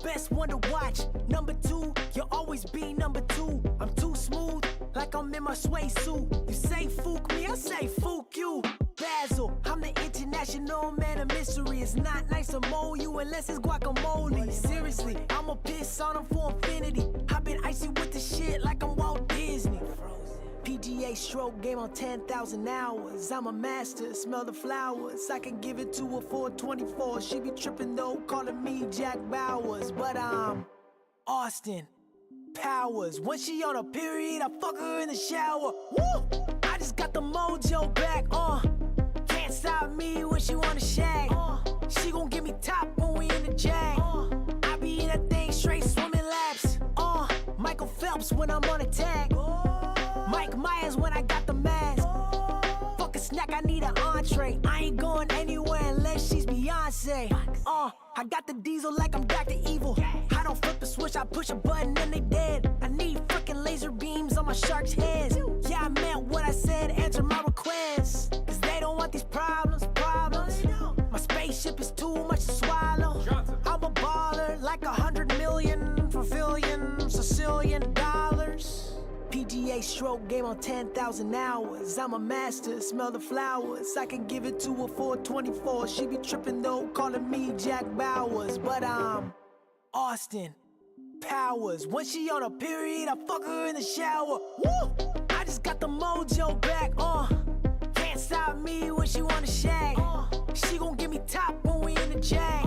best one to watch. Number two, you'll always be number two. I'm too smooth, like I'm in my suede suit. You say fook me, I say fook you. Basil, I'm the international man of mystery. It's not nice to mold you unless it's guacamole. Seriously, I'ma piss on them for infinity. I've been icy with the shit like I'm Walt Disney. PGA stroke game on 10,000 hours. I'm a master, smell the flowers. I can give it to her for 24. She be tripping though, calling me Jack Bowers. But I'm Austin Powers. When she on a period, I fuck her in the shower. Woo! I just got the mojo back, Can't stop me when she wanna shag. She gon' give me top when we in the jag. I be in that thing straight swimming laps. Michael Phelps when I'm on a tag. Mike Myers when I got the mask. Fuck a snack, I need an entree. I ain't going anywhere unless she's Beyonce. I got the diesel like I'm Dr. Evil. I don't flip a switch, I push a button and they dead. I need fucking laser beams on my shark's heads. Yeah, I meant what I said, answer my request. Cause they don't want these problems. My spaceship is too much to swallow. I'm a baller like 100 million for Sicilian dollars. PGA stroke game on 10,000 hours. I'm a master, smell the flowers. I can give it to her for 24. She be tripping though, calling me Jack Bowers. But I'm Austin Powers. When she on a period, I fuck her in the shower. Woo! I just got the mojo back, Can't stop me when she wanna shag. She gon' give me top when we in the jag.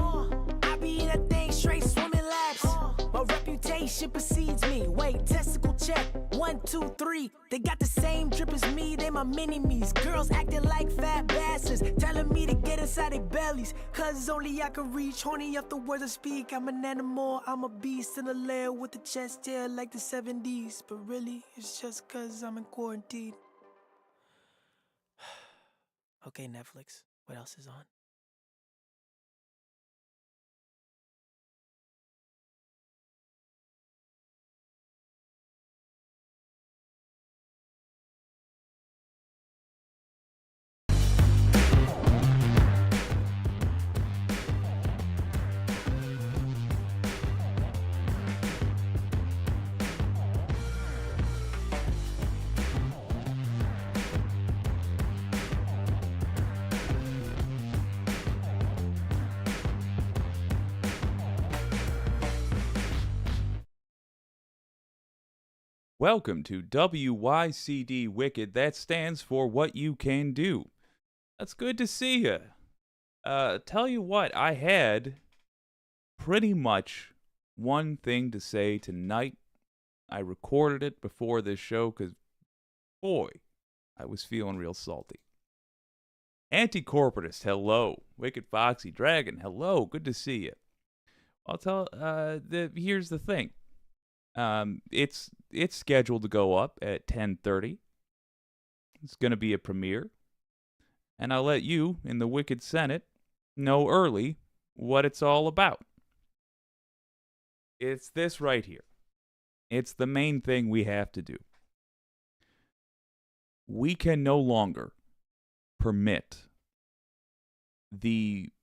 I be in that thing straight swimming laps. My reputation precedes me. Wait, testicle check. 1, 2, 3. They got the same drip as me. They my mini-me's. Girls acting like fat bastards, telling me to get inside their bellies. Cause only I can reach. Horny up the words I speak. I'm an animal. I'm a beast in a lair with a chest hair like the 70s. But really, it's just cause I'm in quarantine. Okay, Netflix. What else is on? Welcome to WYCD Wicked. That stands for What You Can Do. That's good to see you. Tell you what, I had pretty much one thing to say tonight. I recorded it before this show because, boy, I was feeling real salty. Anti-corporatist, hello. Wicked Foxy Dragon, hello. Good to see you. Here's the thing. It's scheduled to go up at 10:30. It's going to be a premiere. And I'll let you, in the Wicked Senate, know early what it's all about. It's this right here. It's the main thing we have to do. We can no longer permit the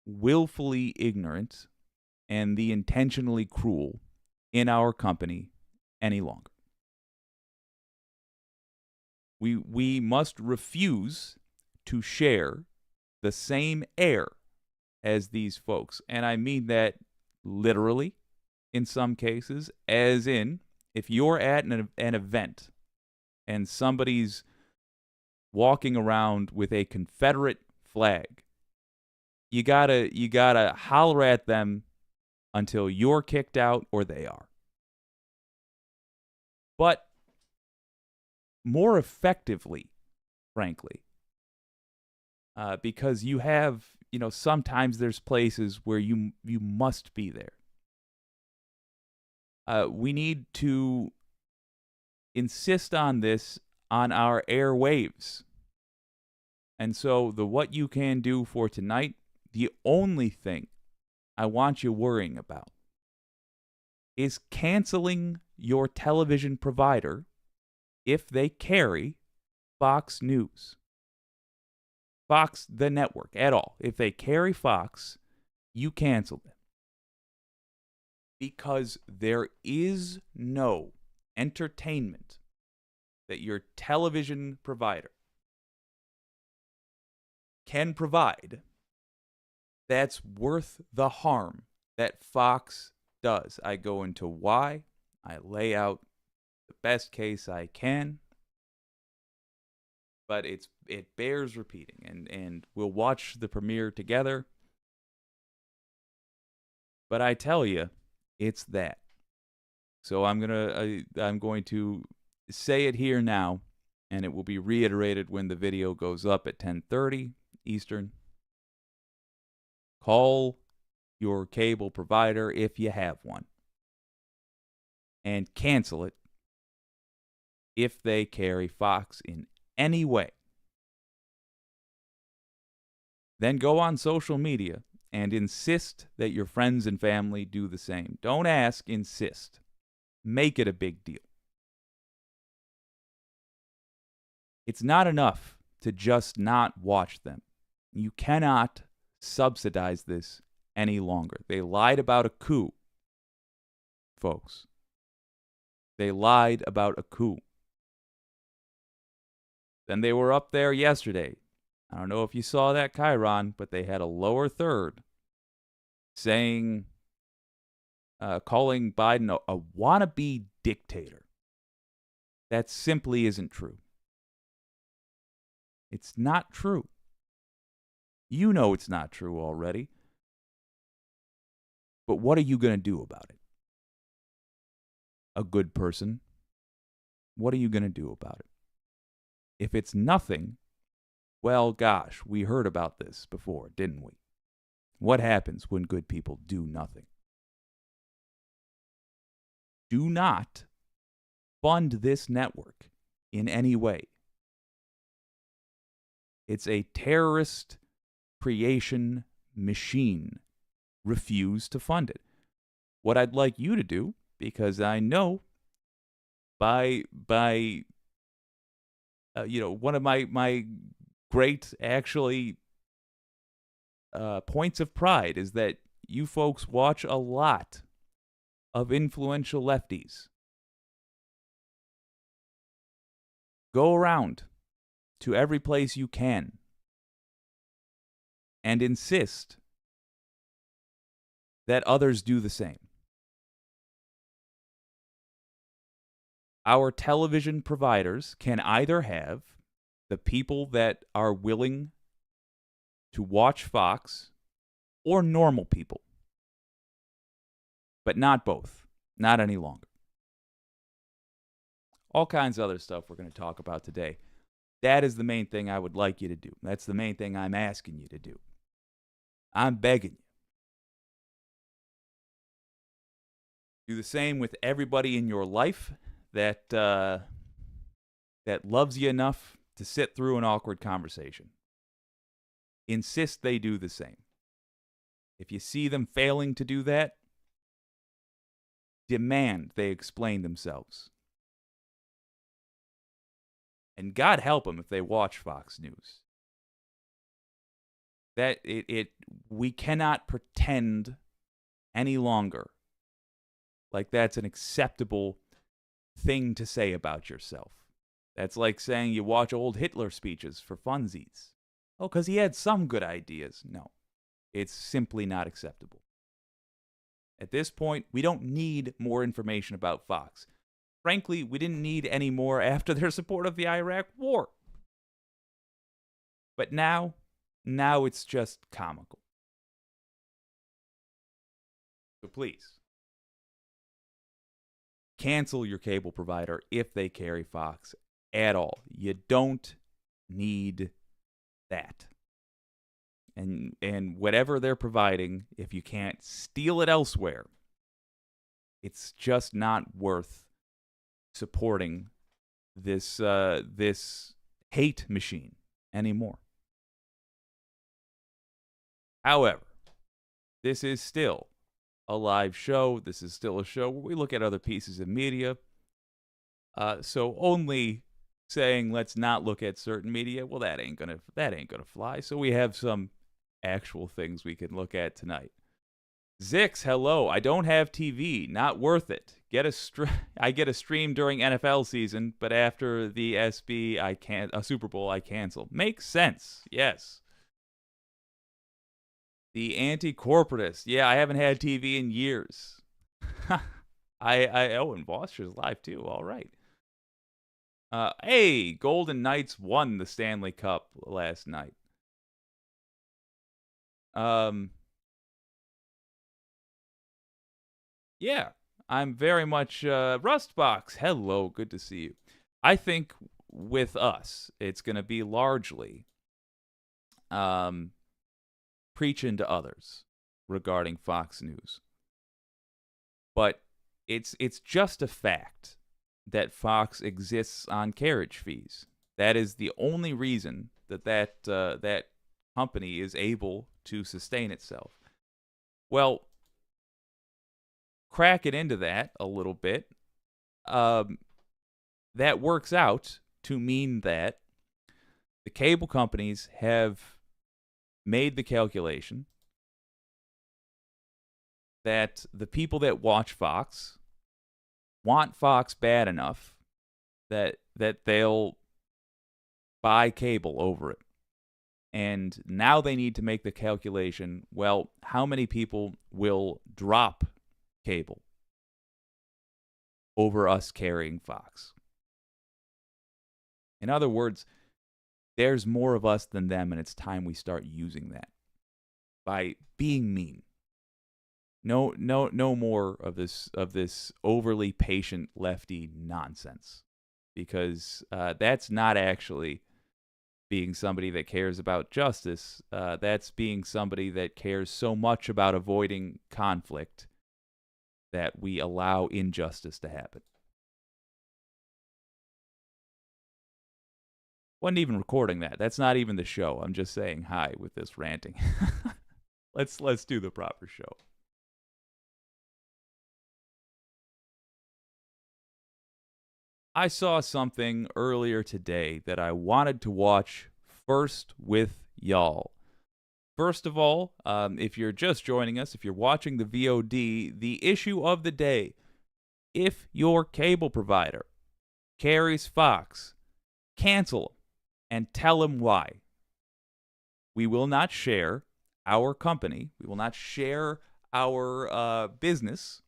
willfully ignorant and the intentionally cruel in our company any longer. We must refuse to share the same air as these folks. And I mean that literally in some cases, as in if you're at an event and somebody's walking around with a Confederate flag, you gotta holler at them until you're kicked out or they are. But more effectively, frankly, because you have, sometimes there's places where you must be there. We need to insist on this on our airwaves. And so the what you can do for tonight, the only thing I want you worrying about is canceling your television provider if they carry Fox News. Fox, the network, at all. If they carry Fox, you cancel them. because there is no entertainment that your television provider can provide that's worth the harm that Fox does. I go into why. I lay out the best case I can. But it bears repeating, and we'll watch the premiere together. But I tell you, it's that. So I'm going to say it here now, and it will be reiterated when the video goes up at 10:30 Eastern. Call your cable provider if you have one, and cancel it if they carry Fox in any way. Then go on social media and insist that your friends and family do the same. Don't ask, insist. Make it a big deal. It's not enough to just not watch them. You cannot subsidize this any longer. They lied about a coup, folks. They lied about a coup. Then they were up there yesterday. I don't know if you saw that, Chiron, but they had a lower third saying, calling Biden a wannabe dictator. That simply isn't true. It's not true. You know it's not true already. But what are you going to do about it? A good person, what are you going to do about it? If it's nothing, well, gosh, we heard about this before, didn't we? What happens when good people do nothing? Do not fund this network in any way. It's a terrorist creation machine. Refuse to fund it. What I'd like you to do, because I know by one of my great actually points of pride is that you folks watch a lot of influential lefties. Go around to every place you can and insist that others do the same. Our television providers can either have the people that are willing to watch Fox or normal people, but not both, not any longer. All kinds of other stuff we're going to talk about today. That is the main thing I would like you to do. That's the main thing I'm asking you to do. I'm begging you. Do the same with everybody in your life that loves you enough to sit through an awkward conversation. Insist they do the same. If you see them failing to do that, demand they explain themselves. And God help them if they watch Fox News. We cannot pretend any longer like that's an acceptable thing to say about yourself. That's like saying you watch old Hitler speeches for funsies. Oh, because he had some good ideas. No, it's simply not acceptable. At this point, we don't need more information about Fox. Frankly, we didn't need any more after their support of the Iraq War. But now it's just comical. So please, cancel your cable provider if they carry Fox at all. You don't need that. And whatever they're providing, if you can't steal it elsewhere, it's just not worth supporting this hate machine anymore. However, this is still a live show. This is still a show where we look at other pieces of media. So only saying let's not look at certain media, well, that ain't gonna fly. So we have some actual things we can look at tonight. Zix, hello. I don't have TV. Not worth it. I get a stream during NFL season, but after the SB, Super Bowl, I cancel. Makes sense. Yes. The anti-corporatist. Yeah, I haven't had TV in years. and Voster's live too. All right. Hey, Golden Knights won the Stanley Cup last night. Yeah, I'm very much Rustbox. Hello, good to see you. I think with us, it's going to be largely preaching to others regarding Fox News. But it's just a fact that Fox exists on carriage fees. That is the only reason that company is able to sustain itself. Well, crack it into that a little bit. That works out to mean that the cable companies have made the calculation that the people that watch Fox want Fox bad enough that they'll buy cable over it. And now they need to make the calculation, well, how many people will drop cable over us carrying Fox? In other words, there's more of us than them, and it's time we start using that by being mean. No more of this overly patient lefty nonsense, because that's not actually being somebody that cares about justice. That's being somebody that cares so much about avoiding conflict that we allow injustice to happen. Wasn't even recording that. That's not even the show. I'm just saying hi with this ranting. Let's do the proper show. I saw something earlier today that I wanted to watch first with y'all. First of all, if you're just joining us, if you're watching the VOD, the issue of the day: if your cable provider carries Fox, cancel them and tell them why. We will not share our company. We will not share our business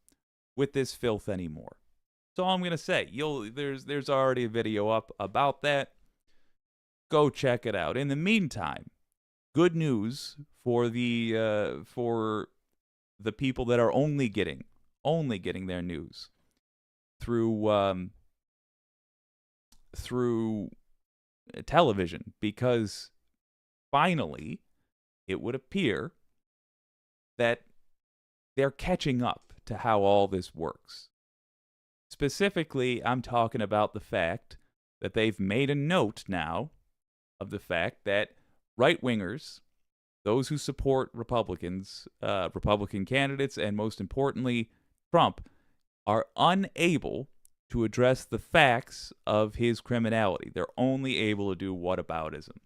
with this filth anymore. So I'm going to say, there's already a video up about that. Go check it out. In the meantime, good news for the people that are only getting their news through television, because finally it would appear that they're catching up to how all this works. Specifically, I'm talking about the fact that they've made a note now of the fact that right-wingers, those who support Republicans, Republican candidates, and most importantly, Trump, are unable to address the facts of his criminality. They're only able to do whataboutism.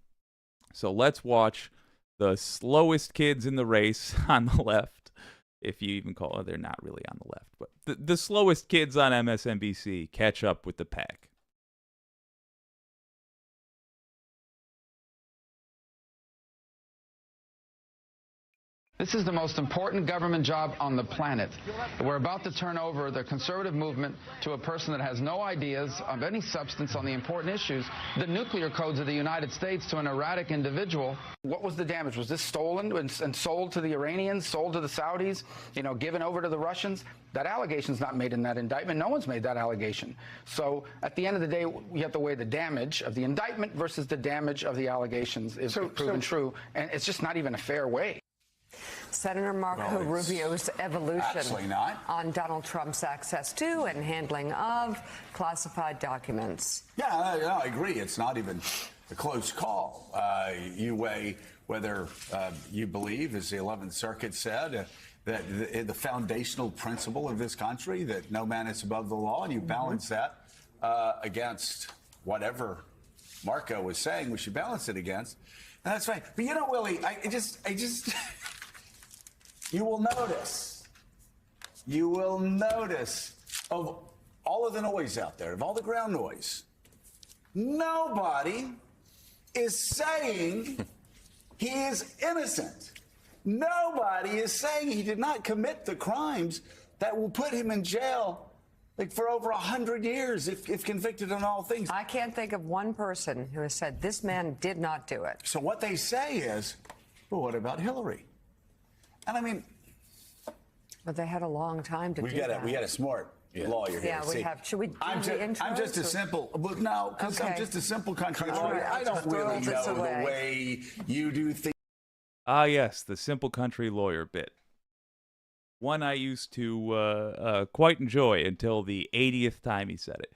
So let's watch the slowest kids in the race on the left, if you even call it. They're not really on the left, but the slowest kids on MSNBC catch up with the pack. This is the most important government job on the planet. We're about to turn over the conservative movement to a person that has no ideas of any substance on the important issues, the nuclear codes of the United States, to an erratic individual. What was the damage? Was this stolen and sold to the Iranians, sold to the Saudis, given over to the Russians? That allegation's not made in that indictment. No one's made that allegation. So at the end of the day, we have to weigh the damage of the indictment versus the damage of the allegations is proven true. And it's just not even a fair way. Senator Marco Rubio's evolution on Donald Trump's access to and handling of classified documents. Yeah, I agree. It's not even a close call. You weigh whether you believe, as the 11th Circuit said, that the foundational principle of this country, that no man is above the law, and you balance that against whatever Marco was saying we should balance it against. And that's fine. But Willie, I just you will notice of all of the noise out there, of all the ground noise, nobody is saying he is innocent. Nobody is saying he did not commit the crimes that will put him in jail like for over 100 years if convicted on all things. I can't think of one person who has said this man did not do it. So what they say is, well, what about Hillary? And I mean, but they had a long time to do that. We got a smart lawyer here. Yeah, we have. Should we do the intro? I'm just a simple, but no, because I'm just a simple country lawyer. Right. I don't really know the way you do things. Ah, yes, the simple country lawyer bit. One I used to quite enjoy until the 80th time he said it.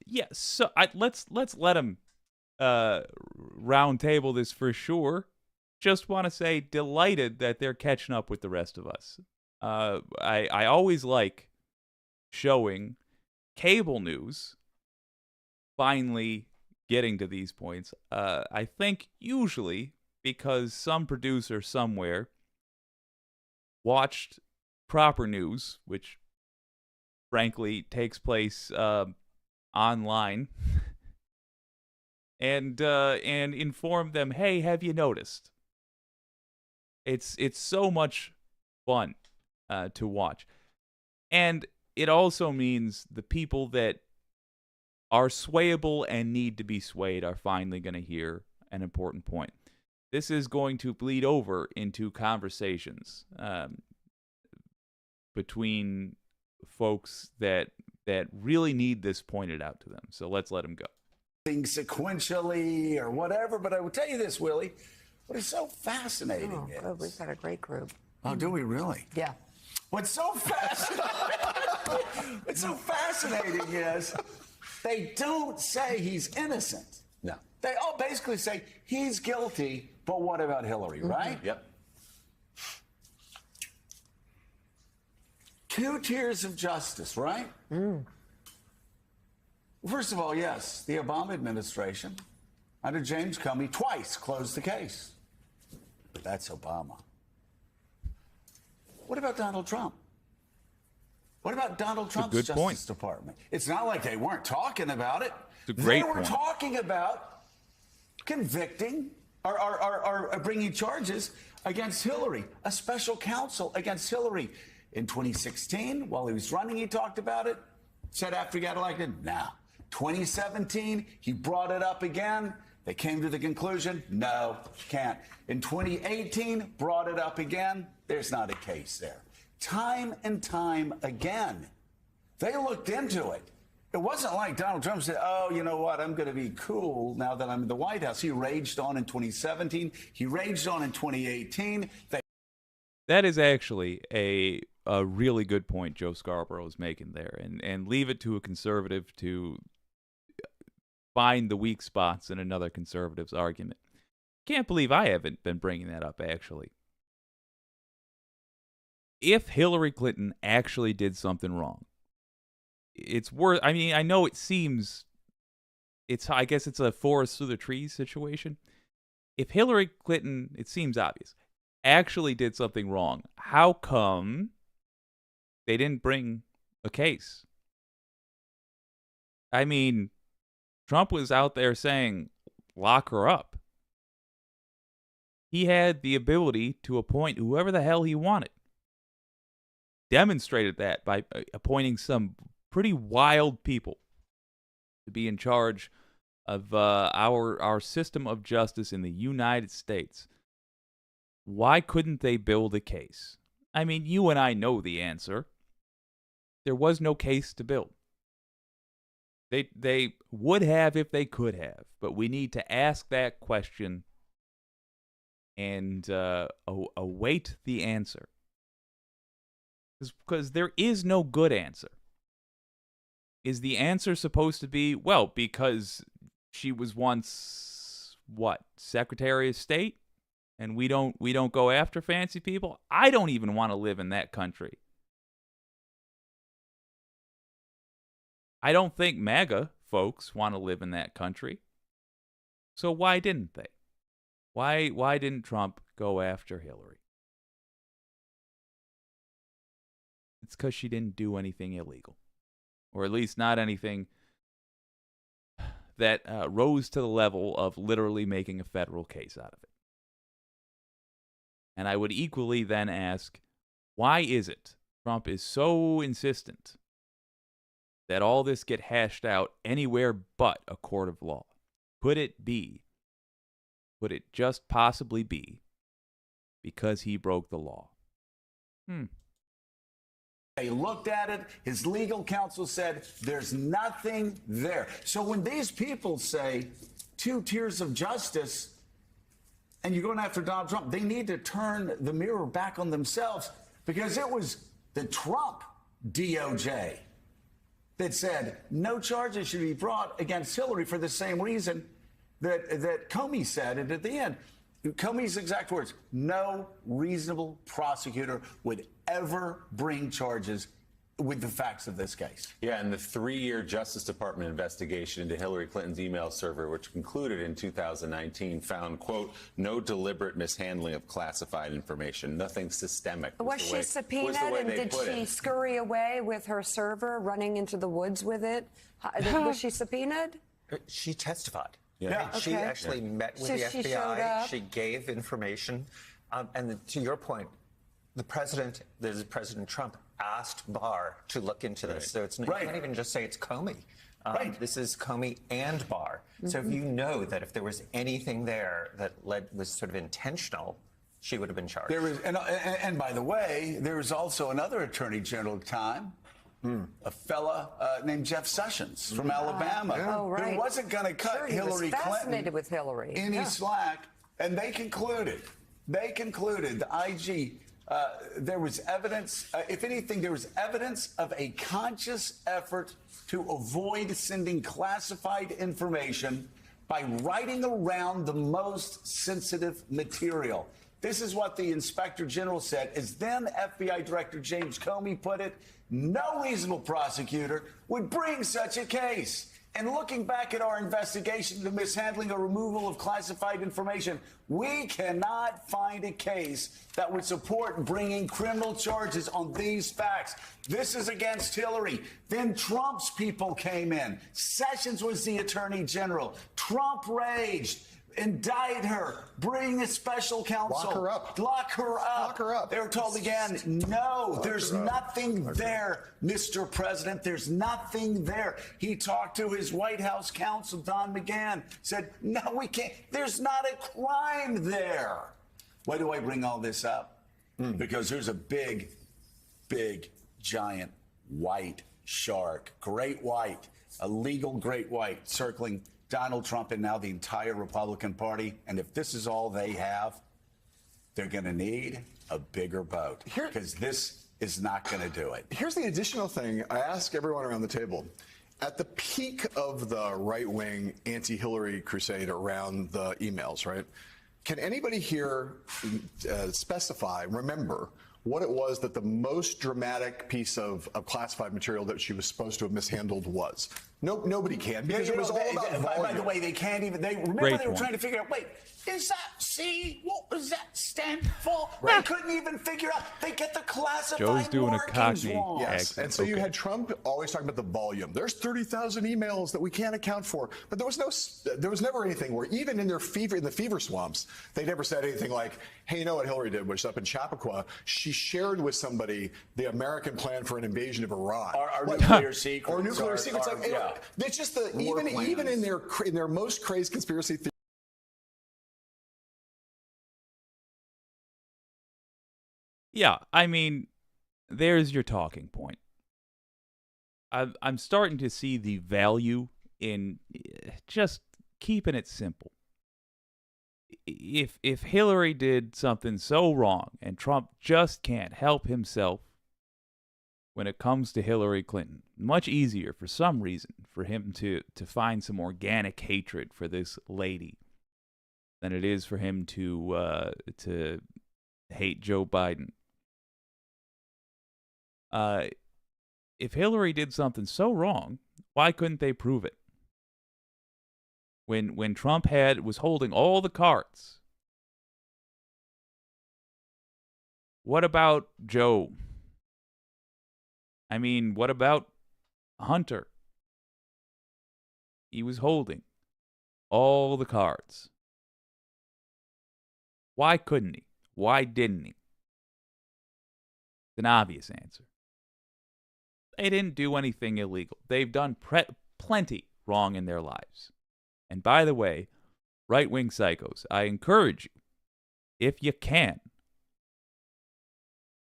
Yeah, so let's let him round table this for sure. Just want to say, delighted that they're catching up with the rest of us. I always like showing cable news finally getting to these points. I think usually because some producer somewhere watched proper news, which frankly takes place online, and informed them, hey, have you noticed? It's so much fun to watch. And it also means the people that are swayable and need to be swayed are finally going to hear an important point. This is going to bleed over into conversations between folks that really need this pointed out to them. So let's let them go. Things sequentially or whatever, but I will tell you this, Willie. What is so fascinating is... good. We've got a great group. Oh, do we really? Yeah. What's so fascinating is they don't say he's innocent. No. They all basically say he's guilty, but what about Hillary, right? Yep. 2 tiers of justice, right? First of all, yes, the Obama administration under James Comey twice closed the case. But that's Obama. What about Donald Trump? What about Donald Trump's Justice Department? It's not like they weren't talking about it. They were talking about convicting or bringing charges against Hillary, a special counsel against Hillary. In 2016, while he was running, he talked about it. Said after he got elected, no. 2017, he brought it up again. They came to the conclusion, no, can't. In 2018, brought it up again. There's not a case there. Time and time again, they looked into it. It wasn't like Donald Trump said, oh, you know what, I'm going to be cool now that I'm in the White House. He raged on in 2017. He raged on in 2018. That is actually a really good point Joe Scarborough is making there. And leave it to a conservative to find the weak spots in another conservative's argument. Can't believe I haven't been bringing that up, actually. If Hillary Clinton actually did something wrong, it's worth... I mean, I know it seems... I guess it's a forest through the trees situation. If Hillary Clinton, it seems obvious, actually did something wrong, how come they didn't bring a case? I mean, Trump was out there saying, lock her up. He had the ability to appoint whoever the hell he wanted. Demonstrated that by appointing some pretty wild people to be in charge of our system of justice in the United States. Why couldn't they build a case? I mean, you and I know the answer. There was no case to build. They would have if they could have, but we need to ask that question and await the answer. Because there is no good answer. Is the answer supposed to be, well, because she was once, what, Secretary of State? And we don't go after fancy people? I don't even want to live in that country. I don't think MAGA folks want to live in that country. So why didn't they? Why didn't Trump go after Hillary? It's because she didn't do anything illegal, or at least not anything that rose to the level of literally making a federal case out of it. And I would equally then ask, why is it Trump is so insistent that all this get hashed out anywhere but a court of law? Could it just possibly be because he broke the law? They looked at it. His legal counsel said there's nothing there. So when these people say 2 tiers of justice and you're going after Donald Trump, they need to turn the mirror back on themselves, because it was the Trump DOJ that said no charges should be brought against Hillary for the same reason that Comey said it at the end. Comey's exact words: no reasonable prosecutor would ever bring charges with the facts of this case. Yeah, and the 3-year Justice Department investigation into Hillary Clinton's email server, which concluded in 2019, found, quote, no deliberate mishandling of classified information, nothing systemic. Was she subpoenaed, and did she scurry away with her server, running into the woods with it? Was she subpoenaed? She testified. Yeah. She actually met with the She showed FBI. up. She gave information. To your point, President Trump asked Barr to look into this. So you can't even just say it's Comey. This is Comey and Barr. So if you know that if there was anything there that was sort of intentional, she would have been charged. There is, and by the way, there was also another attorney general at the time, a fella named Jeff Sessions from Alabama, who wasn't going to cut Hillary Clinton with Hillary. any slack, and they concluded, the IG, there was evidence, if anything, there was evidence of a conscious effort to avoid sending classified information by writing around the most sensitive material. This is what the Inspector General said. As then FBI Director James Comey put it, no reasonable prosecutor would bring such a case. And looking back at our investigation into mishandling or removal of classified information, we cannot find a case that would support bringing criminal charges on these facts. This is against Hillary. Then Trump's people came in. Sessions was the attorney general. Trump raged. Indict her, bring a special counsel. Lock her up. Lock her up. Lock her up. They were told again, no, there's nothing there, Mr. President. There's nothing there. He talked to his White House counsel, Don McGahn, said, no, we can't. There's not a crime there. Why do I bring all this up? Because there's a big, giant white shark, great white, a legal great white circling Donald Trump and now the entire Republican Party. And if this is all they have, they're going to need a bigger boat, because this is not going to do it. Here's the additional thing I ask everyone around the table. At the peak of the right-wing anti-Hillary crusade around the emails, right? Can anybody here remember what it was that the most dramatic piece of classified material that she was supposed to have mishandled was? Nobody can, because it was all about volume. By the way, they can't even. They remember they were trying to figure out. Wait, is that C? What does that stand for? They couldn't even figure out. They get the classified Joe's doing a markings Cockney wrong. Yes, and so you had Trump always talking about the volume. There's 30,000 emails that we can't account for, but there was never anything where, even in the fever swamps, they never said anything like, "Hey, you know what Hillary did? Was up in Chappaqua, she shared with somebody the American plan for an invasion of Iran, Our nuclear secrets, or nuclear secrets." It's just even in their most crazed conspiracy theory. Yeah, I mean, there's your talking point. I'm starting to see the value in just keeping it simple. If Hillary did something so wrong and Trump just can't help himself when it comes to Hillary Clinton, much easier for some reason for him to find some organic hatred for this lady than it is for him to hate Joe Biden. If Hillary did something so wrong, why couldn't they prove it? When Trump was holding all the cards, what about Joe? I mean, what about Hunter? He was holding all the cards. Why couldn't he? Why didn't he? It's an obvious answer. They didn't do anything illegal. They've done plenty wrong in their lives. And by the way, right-wing psychos, I encourage you, if you can,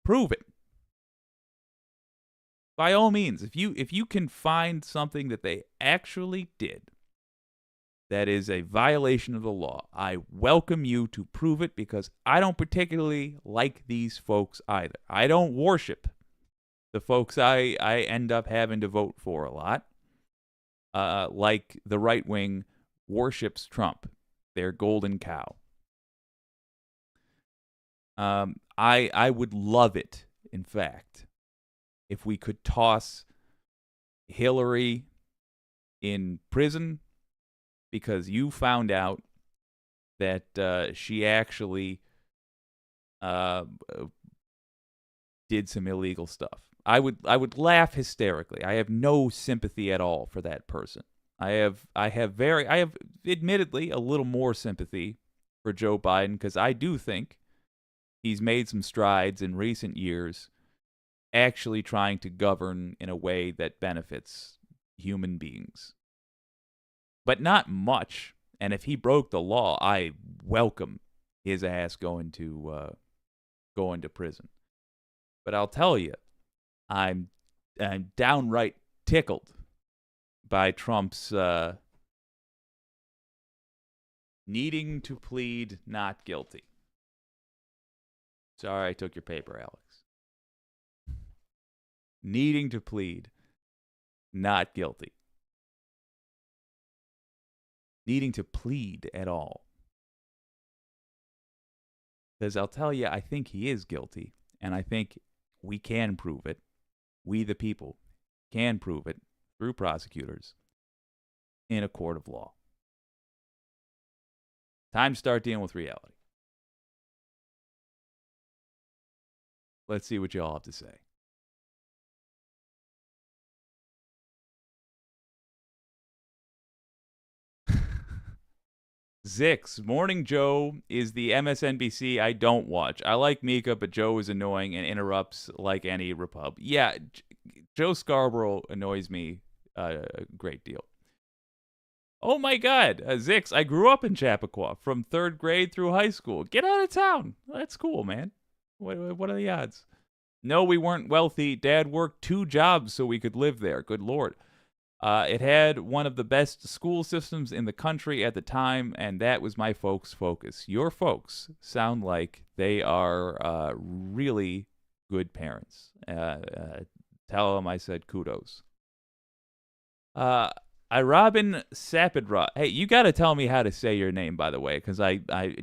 prove it. By all means, if you can find something that they actually did that is a violation of the law, I welcome you to prove it, because I don't particularly like these folks either. I don't worship the folks I end up having to vote for a lot. Like the right wing worships Trump, their golden cow. I would love it, in fact, if we could toss Hillary in prison because you found out that she actually did some illegal stuff. I would laugh hysterically. I have no sympathy at all for that person. I have admittedly a little more sympathy for Joe Biden, because I do think he's made some strides in recent years actually trying to govern in a way that benefits human beings. But not much. And if he broke the law, I welcome his ass going to prison. But I'll tell you, I'm downright tickled by Trump's needing to plead not guilty. Sorry, I took your paper, Alex. Needing to plead not guilty. Needing to plead at all. Because I'll tell you, I think he is guilty, and I think we can prove it. We, the people, can prove it through prosecutors in a court of law. Time to start dealing with reality. Let's see what you all have to say. Zix, Morning Joe is the MSNBC I don't watch. I like Mika, but Joe is annoying and interrupts like any Repub. Yeah, Joe Scarborough annoys me a great deal. Oh my God, Zix, I grew up in Chappaqua from 3rd grade through high school. Get out of town. That's cool, man. What are the odds? No, we weren't wealthy. Dad worked 2 jobs so we could live there. Good Lord. It had one of the best school systems in the country at the time, and that was my folks' focus. Your folks sound like they are really good parents. Tell them I said kudos. Robin Sapidra. Hey, you got to tell me how to say your name, by the way, because I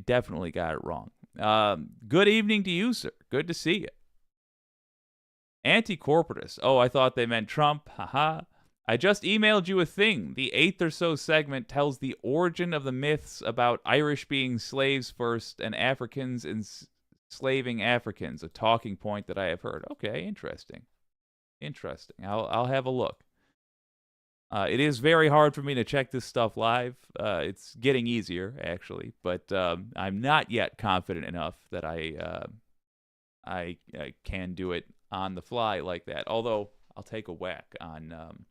definitely got it wrong. Good evening to you, sir. Good to see you. Anti-corporatist. Oh, I thought they meant Trump. Haha. I just emailed you a thing. The 8th or so segment tells the origin of the myths about Irish being slaves first and Africans enslaving Africans, a talking point that I have heard. Okay, interesting. Interesting. I'll have a look. It is very hard for me to check this stuff live. It's getting easier, actually, but I'm not yet confident enough that I can do it on the fly like that. Although I'll take a whack on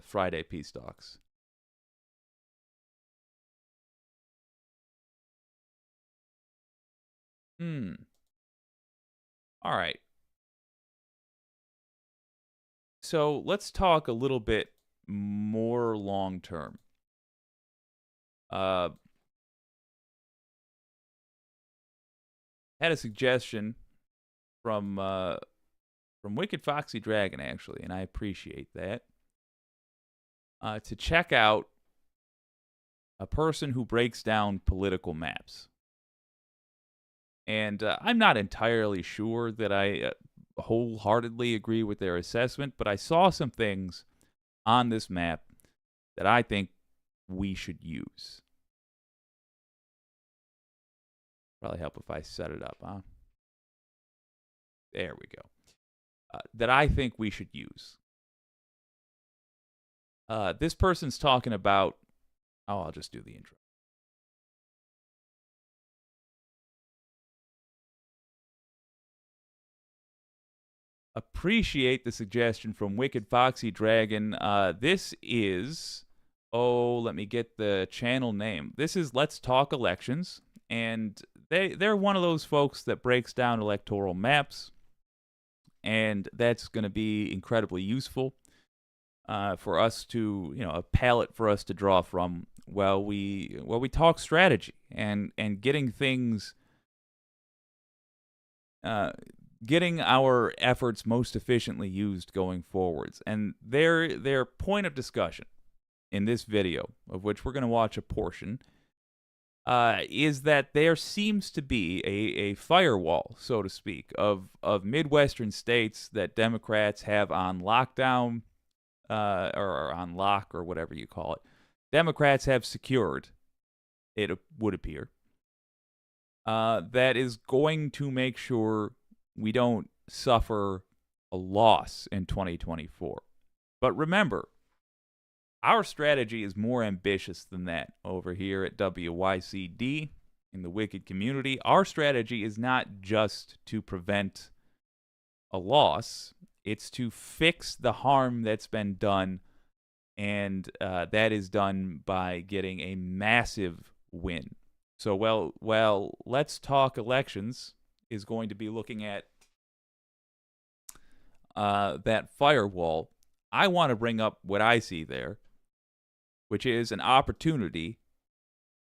Friday Peace Talks. All right. So let's talk a little bit more long term. Had a suggestion from Wicked Foxy Dragon, actually, and I appreciate that. To check out a person who breaks down political maps. And I'm not entirely sure that I wholeheartedly agree with their assessment, but I saw some things on this map that I think we should use. Probably help if I set it up, huh? There we go. That I think we should use. This person's talking about... Oh, I'll just do the intro. Appreciate the suggestion from Wicked Foxy Dragon. This is... Oh, let me get the channel name. This is Let's Talk Elections. And they're one of those folks that breaks down electoral maps. And that's going to be incredibly useful for us to, a palette for us to draw from while we talk strategy and getting things, getting our efforts most efficiently used going forwards. And their point of discussion in this video, of which we're going to watch a portion, is that there seems to be a firewall, so to speak, of Midwestern states that Democrats have on lockdown, or on lock, or whatever you call it. Democrats have secured, it would appear, that is going to make sure we don't suffer a loss in 2024. But remember, our strategy is more ambitious than that over here at WYCD in the Wicked community. Our strategy is not just to prevent a loss, it's to fix the harm that's been done, and that is done by getting a massive win. So, well, Let's Talk Elections is going to be looking at that firewall. I want to bring up what I see there, which is an opportunity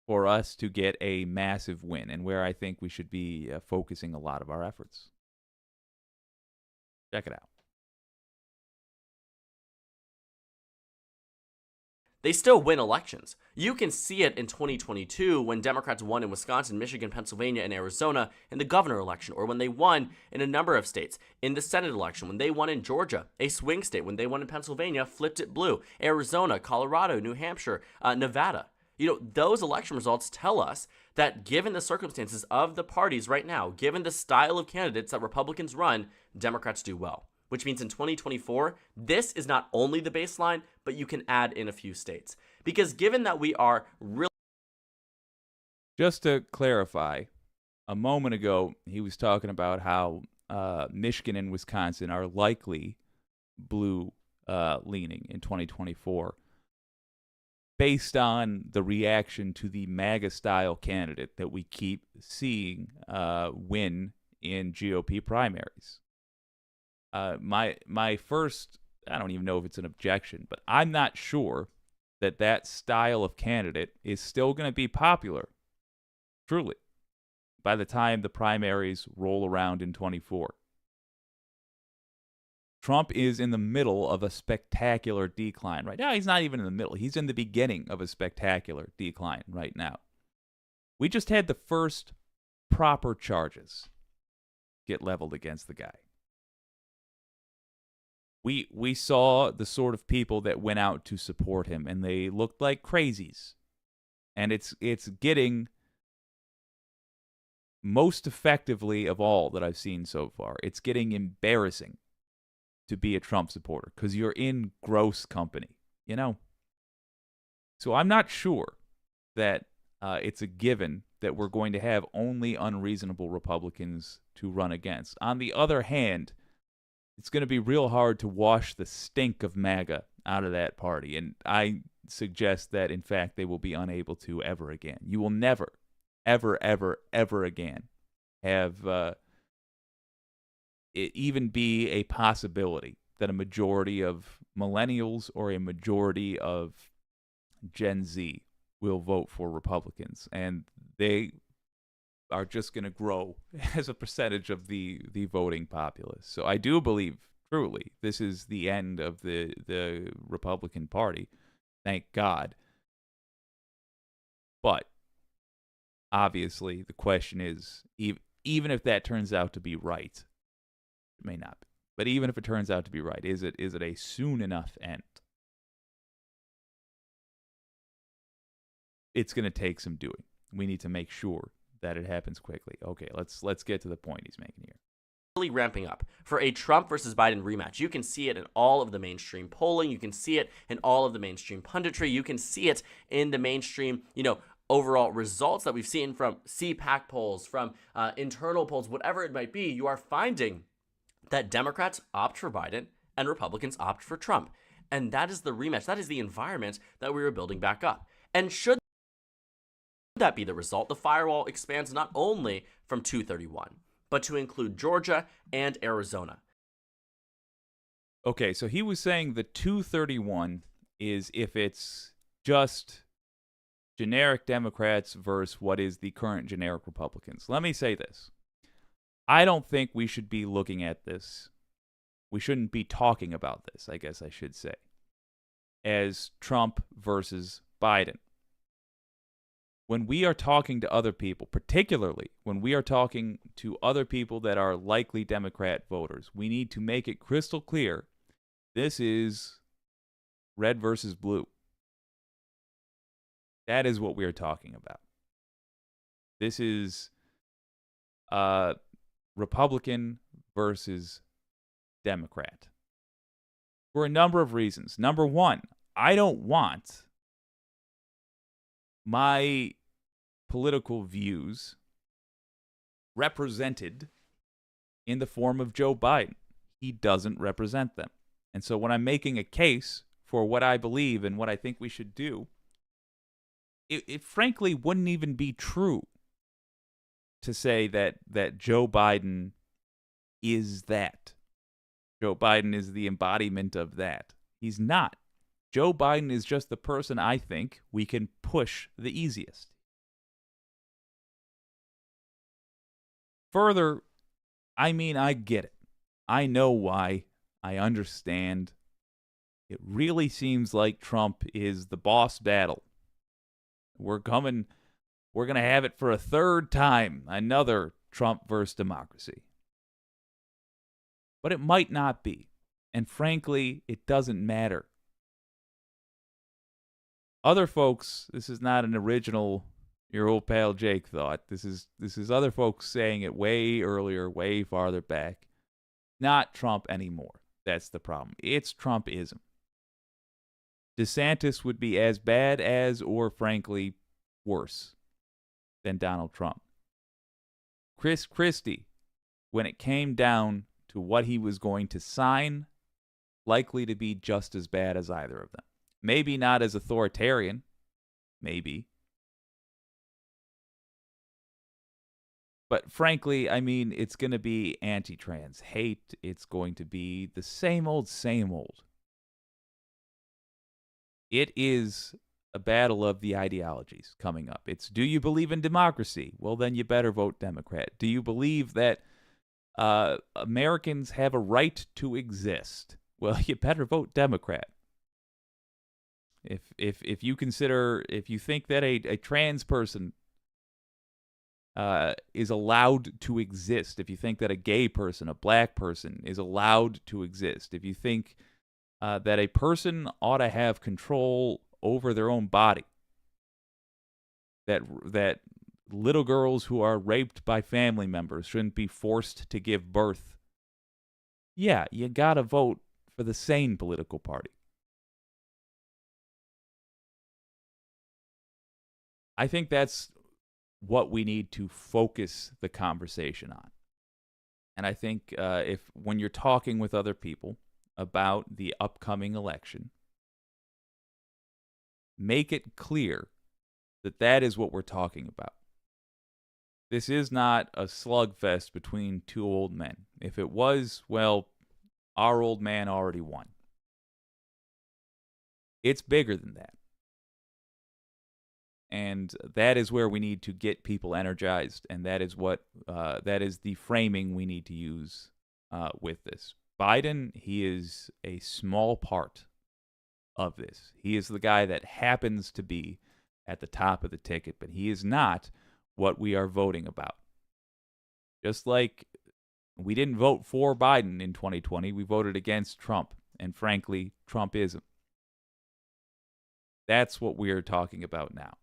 for us to get a massive win, and where I think we should be focusing a lot of our efforts. Check it out. They still win elections. You can see it in 2022 when Democrats won in Wisconsin, Michigan, Pennsylvania, and Arizona in the governor election, or when they won in a number of states in the Senate election, when they won in Georgia, a swing state, when they won in Pennsylvania, flipped it blue, Arizona, Colorado, New Hampshire, Nevada. Those election results tell us that given the circumstances of the parties right now, given the style of candidates that Republicans run, Democrats do well. Which means in 2024, this is not only the baseline, but you can add in a few states. Because given that we are really... Just to clarify, a moment ago, he was talking about how Michigan and Wisconsin are likely blue leaning in 2024 based on the reaction to the MAGA-style candidate that we keep seeing win in GOP primaries. My first, I don't even know if it's an objection, but I'm not sure that style of candidate is still going to be popular, truly, by the time the primaries roll around in 24. Trump is in the middle of a spectacular decline right now. He's not even in the middle. He's in the beginning of a spectacular decline right now. We just had the first proper charges get leveled against the guy. We saw the sort of people that went out to support him, and they looked like crazies. And it's getting, most effectively of all that I've seen so far, it's getting embarrassing to be a Trump supporter because you're in gross company, So I'm not sure that it's a given that we're going to have only unreasonable Republicans to run against. On the other hand, it's going to be real hard to wash the stink of MAGA out of that party. And I suggest that, in fact, they will be unable to ever again. You will never, ever, ever, ever again have it even be a possibility that a majority of millennials or a majority of Gen Z will vote for Republicans. And they are just going to grow as a percentage of the voting populace. So I do believe, truly, this is the end of the Republican Party. Thank God. But obviously, the question is, even if that turns out to be right, it may not be. But even if it turns out to be right, is it a soon enough end? It's going to take some doing. We need to make sure that it happens quickly. Okay, let's get to the point he's making here. ramping up for a Trump versus Biden rematch. You can see it in all of the mainstream polling. You can see it in all of the mainstream punditry. You can see it in the mainstream, overall results that we've seen from CPAC polls, from internal polls, whatever it might be. You are finding that Democrats opt for Biden and Republicans opt for Trump. And that is the rematch. That is the environment that we are building back up. And should that be the result, the firewall expands not only from 231, but to include Georgia and Arizona. Okay, so he was saying the 231 is if it's just generic Democrats versus what is the current generic Republicans. Let me say this. I don't think we should be looking at this. We shouldn't be talking about this, I guess I should say, as Trump versus Biden. When we are talking to other people, particularly when we are talking to other people that are likely Democrat voters, we need to make it crystal clear this is red versus blue. That is what we are talking about. This is Republican versus Democrat. For a number of reasons. Number one, I don't want my political views represented in the form of Joe Biden. He doesn't represent them. And so when I'm making a case for what I believe and what I think we should do, it frankly wouldn't even be true to say that Joe Biden is that. Joe Biden is the embodiment of that. He's not. Joe Biden is just the person I think we can push the easiest. Further, I get it. I know why. I understand. It really seems like Trump is the boss battle. We're going to have it for a third time. Another Trump versus democracy. But it might not be. And frankly, it doesn't matter. Other folks, this is not an original your old pal Jake thought. This is other folks saying it way earlier, way farther back. Not Trump anymore. That's the problem. It's Trumpism. DeSantis would be as bad as, or frankly, worse than Donald Trump. Chris Christie, when it came down to what he was going to sign, likely to be just as bad as either of them. Maybe not as authoritarian. Maybe. But frankly, it's going to be anti-trans hate. It's going to be the same old, same old. It is a battle of the ideologies coming up. It's, do you believe in democracy? Well, then you better vote Democrat. Do you believe that Americans have a right to exist? Well, you better vote Democrat. If you think that a trans person is allowed to exist, if you think that a gay person, a black person is allowed to exist, if you think that a person ought to have control over their own body, that little girls who are raped by family members shouldn't be forced to give birth, yeah, you gotta vote for the sane political party. I think that's what we need to focus the conversation on. And I think when you're talking with other people about the upcoming election, make it clear that that is what we're talking about. This is not a slugfest between two old men. If it was, well, our old man already won. It's bigger than that. And that is where we need to get people energized, and that is the framing we need to use with this. Biden, he is a small part of this. He is the guy that happens to be at the top of the ticket, but he is not what we are voting about. Just like we didn't vote for Biden in 2020, we voted against Trump, and frankly, Trumpism. That's what we are talking about now.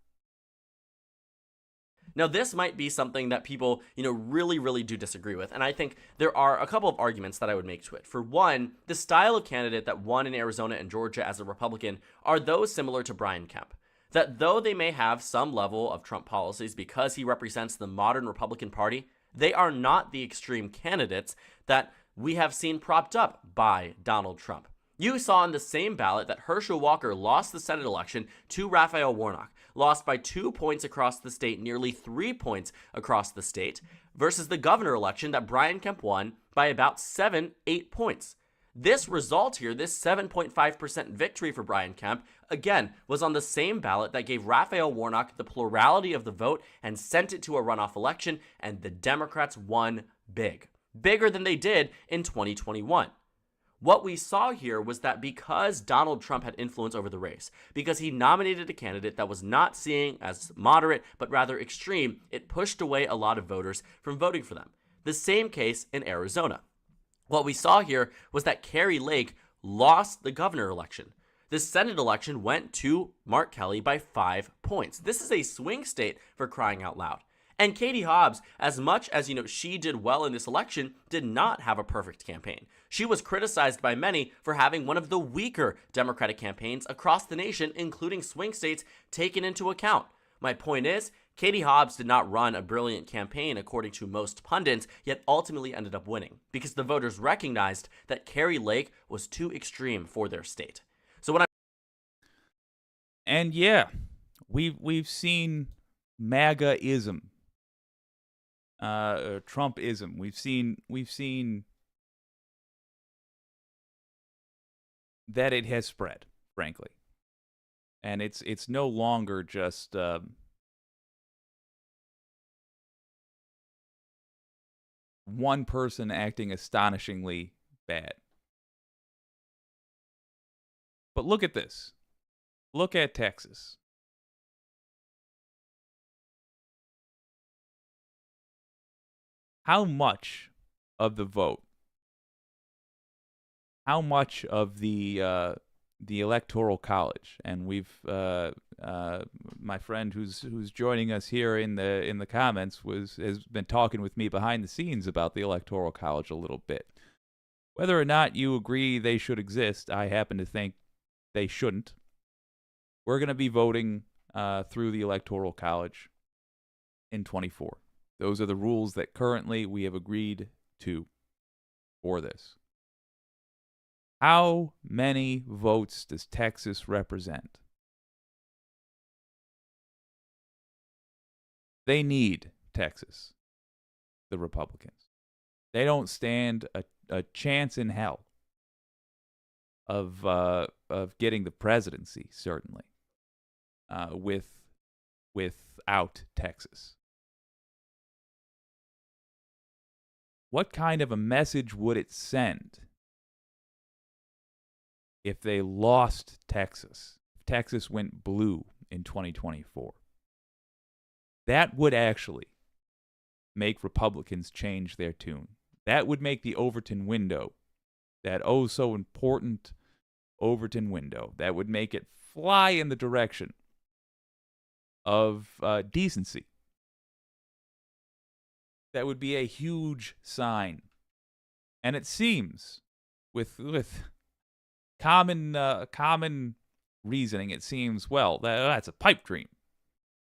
Now, this might be something that people, really, really do disagree with. And I think there are a couple of arguments that I would make to it. For one, the style of candidate that won in Arizona and Georgia as a Republican are those similar to Brian Kemp. That though they may have some level of Trump policies because he represents the modern Republican Party, they are not the extreme candidates that we have seen propped up by Donald Trump. You saw on the same ballot that Herschel Walker lost the Senate election to Raphael Warnock, lost by 2 points across the state, nearly 3 points across the state, versus the governor election that Brian Kemp won by about 7-8 points. This result here, this 7.5% victory for Brian Kemp, again, was on the same ballot that gave Raphael Warnock the plurality of the vote and sent it to a runoff election, and the Democrats won big. Bigger than they did in 2021. What we saw here was that because Donald Trump had influence over the race, because he nominated a candidate that was not seen as moderate, but rather extreme, it pushed away a lot of voters from voting for them. The same case in Arizona. What we saw here was that Kari Lake lost the governor election. The Senate election went to Mark Kelly by 5 points. This is a swing state for crying out loud. And Katie Hobbs, as much as she did well in this election, did not have a perfect campaign. She was criticized by many for having one of the weaker Democratic campaigns across the nation, including swing states, taken into account. My point is, Katie Hobbs did not run a brilliant campaign according to most pundits, yet ultimately ended up winning because the voters recognized that Kari Lake was too extreme for their state. And yeah, we've seen MAGA-ism. Trumpism. We've seen that it has spread, frankly, and it's no longer just one person acting astonishingly bad. But look at this. Look at Texas. How much of the vote, how much of the Electoral College, and we've my friend who's joining us here in the comments has been talking with me behind the scenes about the Electoral College a little bit. Whether or not you agree they should exist, I happen to think they shouldn't. We're going to be voting through the Electoral College in 24. Those are the rules that currently we have agreed to for this. How many votes does Texas represent? They need Texas, the Republicans. They don't stand a chance in hell of getting the presidency, certainly, without Texas. What kind of a message would it send if they lost Texas? If Texas went blue in 2024? That would actually make Republicans change their tune. That would make the Overton window, that oh so important Overton window, that would make it fly in the direction of decency. That would be a huge sign. And it seems, with common reasoning, it seems, well, that's a pipe dream.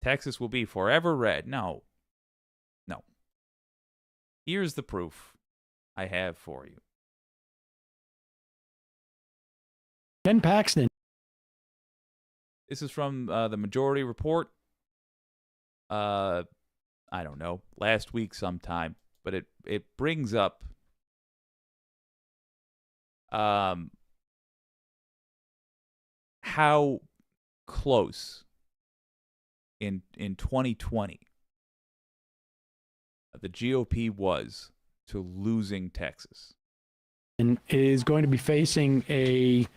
Texas will be forever red. No. Here's the proof I have for you. Ken Paxton. This is from the Majority Report. I don't know, last week sometime, but it brings up how close in 2020 the GOP was to losing Texas. And is going to be facing a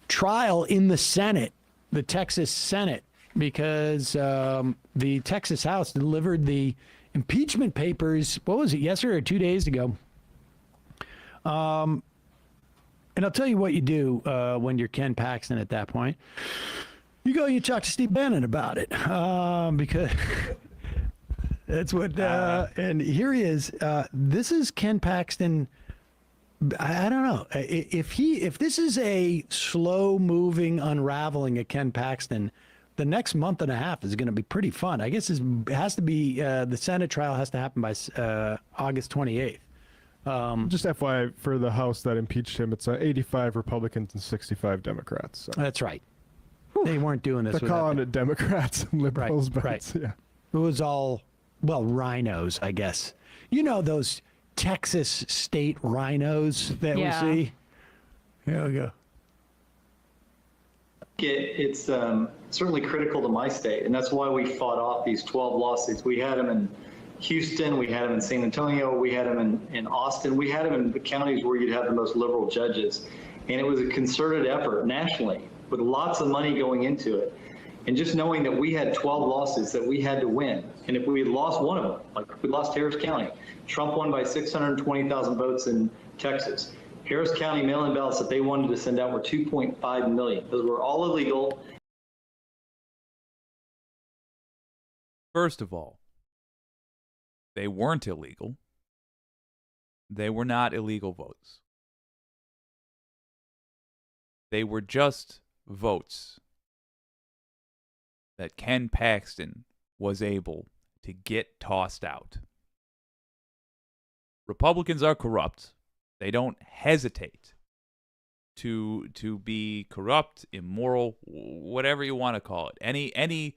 trial in the Senate, the Texas Senate, because the Texas House delivered the impeachment papers, what was it, yesterday or 2 days ago? And I'll tell you what you do when you're Ken Paxton at that point. You talk to Steve Bannon about it, because That's what. And here he is. This is Ken Paxton. I don't know if this is a slow moving unraveling of Ken Paxton. The next month and a half is going to be pretty fun. I guess it has to be the Senate trial has to happen by August 28th. Just FYI, for the House that impeached him, it's 85 Republicans and 65 Democrats. So. That's right. They weren't doing this. They're calling it Democrats and liberals, but yeah. It was all, well, rhinos, I guess. You know those Texas state rhinos that we see? Here we go. It's certainly critical to my state, and that's why we fought off these 12 lawsuits. We had them in Houston, we had them in San Antonio, we had them in Austin, we had them in the counties where you'd have the most liberal judges. And it was a concerted effort nationally with lots of money going into it. And just knowing that we had 12 lawsuits that we had to win. And if we had lost one of them, like we lost Harris County, Trump won by 620,000 votes in Texas. Harris County mail-in ballots that they wanted to send out were 2.5 million. Those were all illegal. First of all, they weren't illegal. They were not illegal votes. They were just votes that Ken Paxton was able to get tossed out. Republicans are corrupt. They don't hesitate to be corrupt, immoral, whatever you want to call it. Any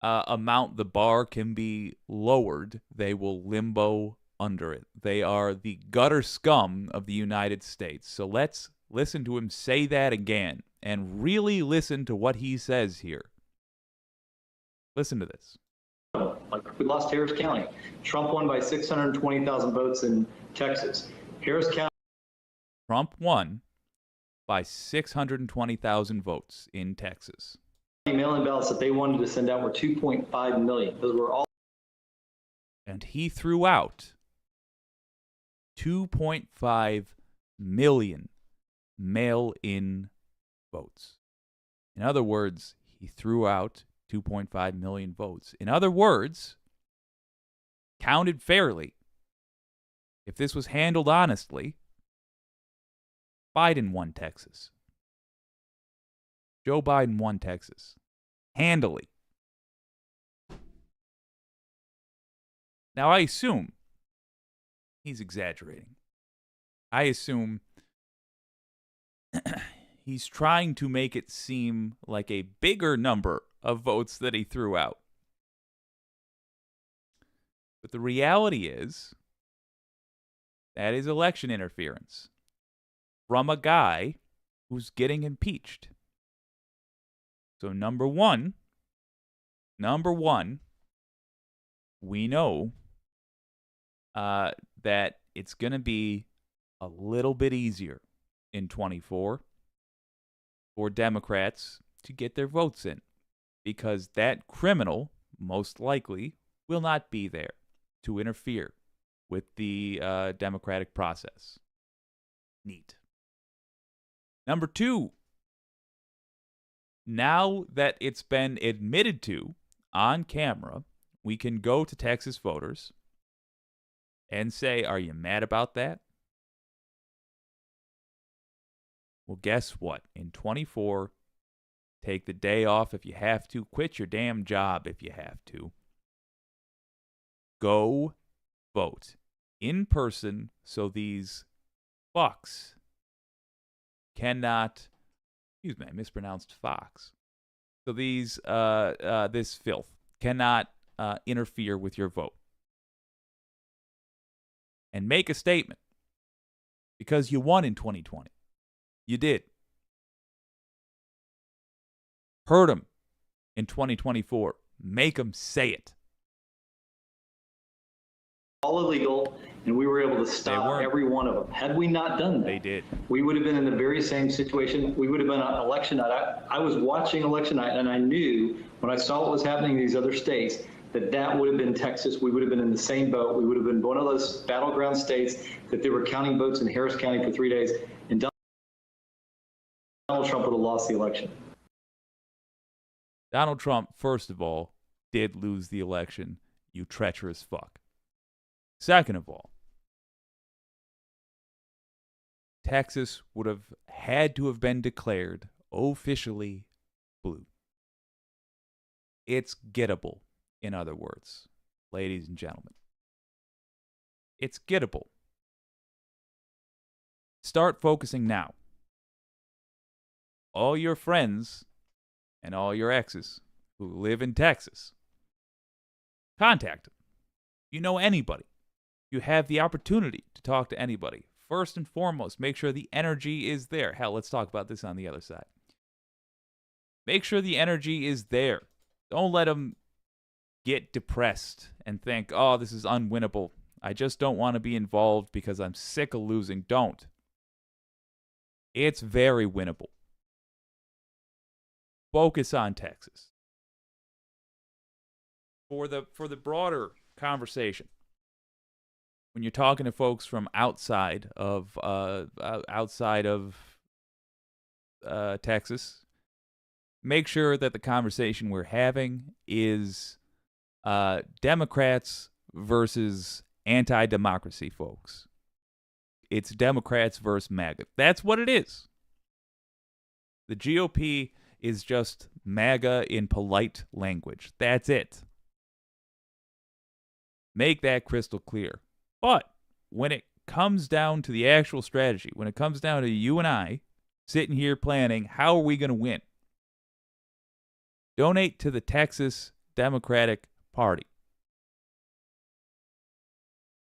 amount the bar can be lowered, they will limbo under it. They are the gutter scum of the United States. So let's listen to him say that again and really listen to what he says here. Listen to this. Like we lost Harris County. Trump won by 620,000 votes in Texas. Harris County. Trump won by 620,000 votes in Texas. Mail-in ballots that they wanted to send out were 2.5 million. Those were all. And he threw out 2.5 million mail-in votes. In other words, he threw out 2.5 million votes. In other words, counted fairly, if this was handled honestly, Biden won Texas. Joe Biden won Texas. Handily. Now, I assume he's exaggerating. I assume he's trying to make it seem like a bigger number of votes that he threw out. But the reality is, that is election interference from a guy who's getting impeached. So number one, we know that it's going to be a little bit easier in 24 for Democrats to get their votes in, because that criminal most likely will not be there to interfere with the democratic process. Neat. Number two, now that it's been admitted to on camera, we can go to Texas voters and say, are you mad about that? Well, guess what? In 24, take the day off if you have to. Quit your damn job if you have to. Go vote in person so these fucks cannot, excuse me, I mispronounced fox. So these, this filth cannot interfere with your vote. And make a statement. Because you won in 2020. You did. Hurt them in 2024. Make them say it. All illegal, and we were able to stop every one of them. Had we not done that, they did. We would have been in the very same situation. We would have been on election night. I was watching election night, and I knew when I saw what was happening in these other states that would have been Texas. We would have been in the same boat. We would have been one of those battleground states that they were counting votes in Harris County for 3 days, and Donald Trump would have lost the election. Donald Trump, first of all, did lose the election. you treacherous fuck. Second of all, Texas would have had to have been declared officially blue. It's gettable, in other words, ladies and gentlemen. It's gettable. Start focusing now. All your friends and all your exes who live in Texas, contact them. You know anybody. You have the opportunity to talk to anybody. First and foremost, make sure the energy is there. Hell, let's talk about this on the other side. Make sure the energy is there. Don't let them get depressed and think, oh, this is unwinnable. I just don't want to be involved because I'm sick of losing. Don't. It's very winnable. Focus on Texas. For the broader conversation, when you're talking to folks from outside of Texas, make sure that the conversation we're having is Democrats versus anti-democracy folks. It's Democrats versus MAGA. That's what it is. The GOP is just MAGA in polite language. That's it. Make that crystal clear. But when it comes down to the actual strategy, when it comes down to you and I sitting here planning, how are we going to win? Donate to the Texas Democratic Party.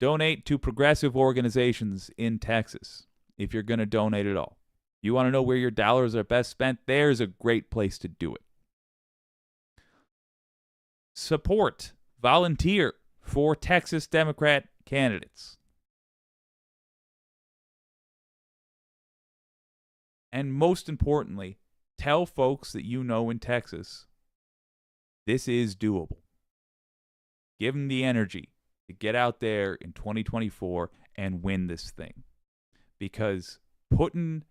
Donate to progressive organizations in Texas if you're going to donate at all. You want to know where your dollars are best spent? There's a great place to do it. Support, volunteer for Texas Democrat candidates. And most importantly, tell folks that you know in Texas, this is doable. Give them the energy to get out there in 2024 and win this thing. Because putting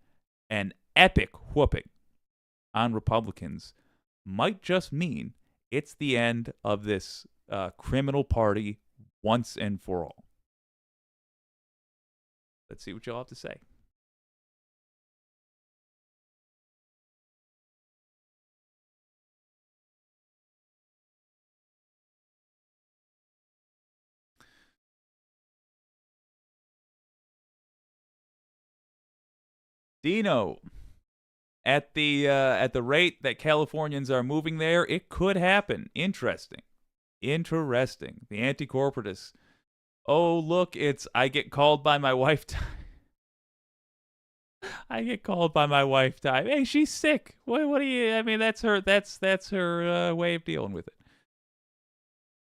an epic whooping on Republicans might just mean it's the end of this criminal party once and for all. Let's see what y'all have to say. Dino, at the rate that Californians are moving there, it could happen. Interesting. The anti-corporatists. Oh, look, I get called by my wife time. I get called by my wife time. Hey, she's sick. What do you? I mean, that's her way of dealing with it.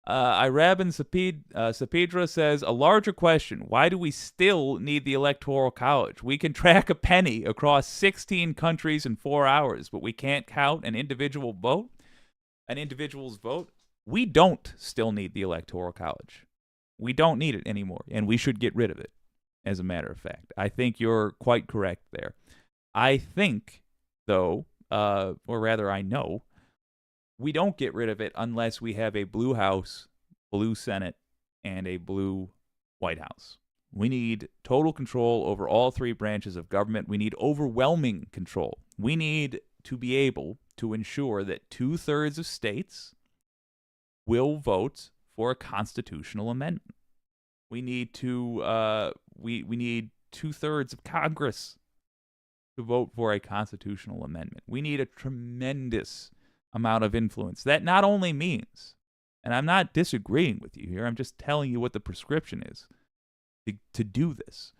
Irabin Sapidra says, a larger question, why do we still need the Electoral College? We can track a penny across 16 countries in 4 hours, but we can't count an individual's vote? We don't still need the Electoral College. We don't need it anymore, and we should get rid of it, as a matter of fact. I think you're quite correct there. I think, though, or rather I know, we don't get rid of it unless we have a blue House, blue Senate, and a blue White House. We need total control over all three branches of government. We need overwhelming control. We need to be able to ensure that 2/3 of states will vote for a constitutional amendment. We need to we need 2/3 of Congress to vote for a constitutional amendment. We need a tremendous amount of influence. That not only means, and I'm not disagreeing with you here, I'm just telling you what the prescription is to do this.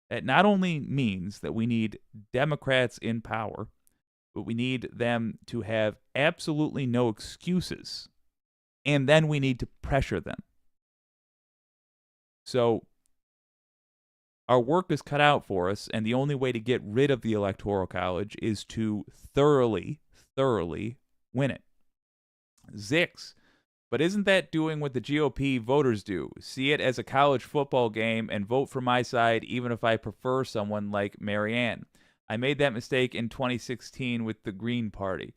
It not only means that we need Democrats in power, but we need them to have absolutely no excuses, and then we need to pressure them. So our work is cut out for us, and the only way to get rid of the Electoral College is to thoroughly win it. Zix. But isn't that doing what the GOP voters do? See it as a college football game and vote for my side even if I prefer someone like Marianne. I made that mistake in 2016 with the Green Party.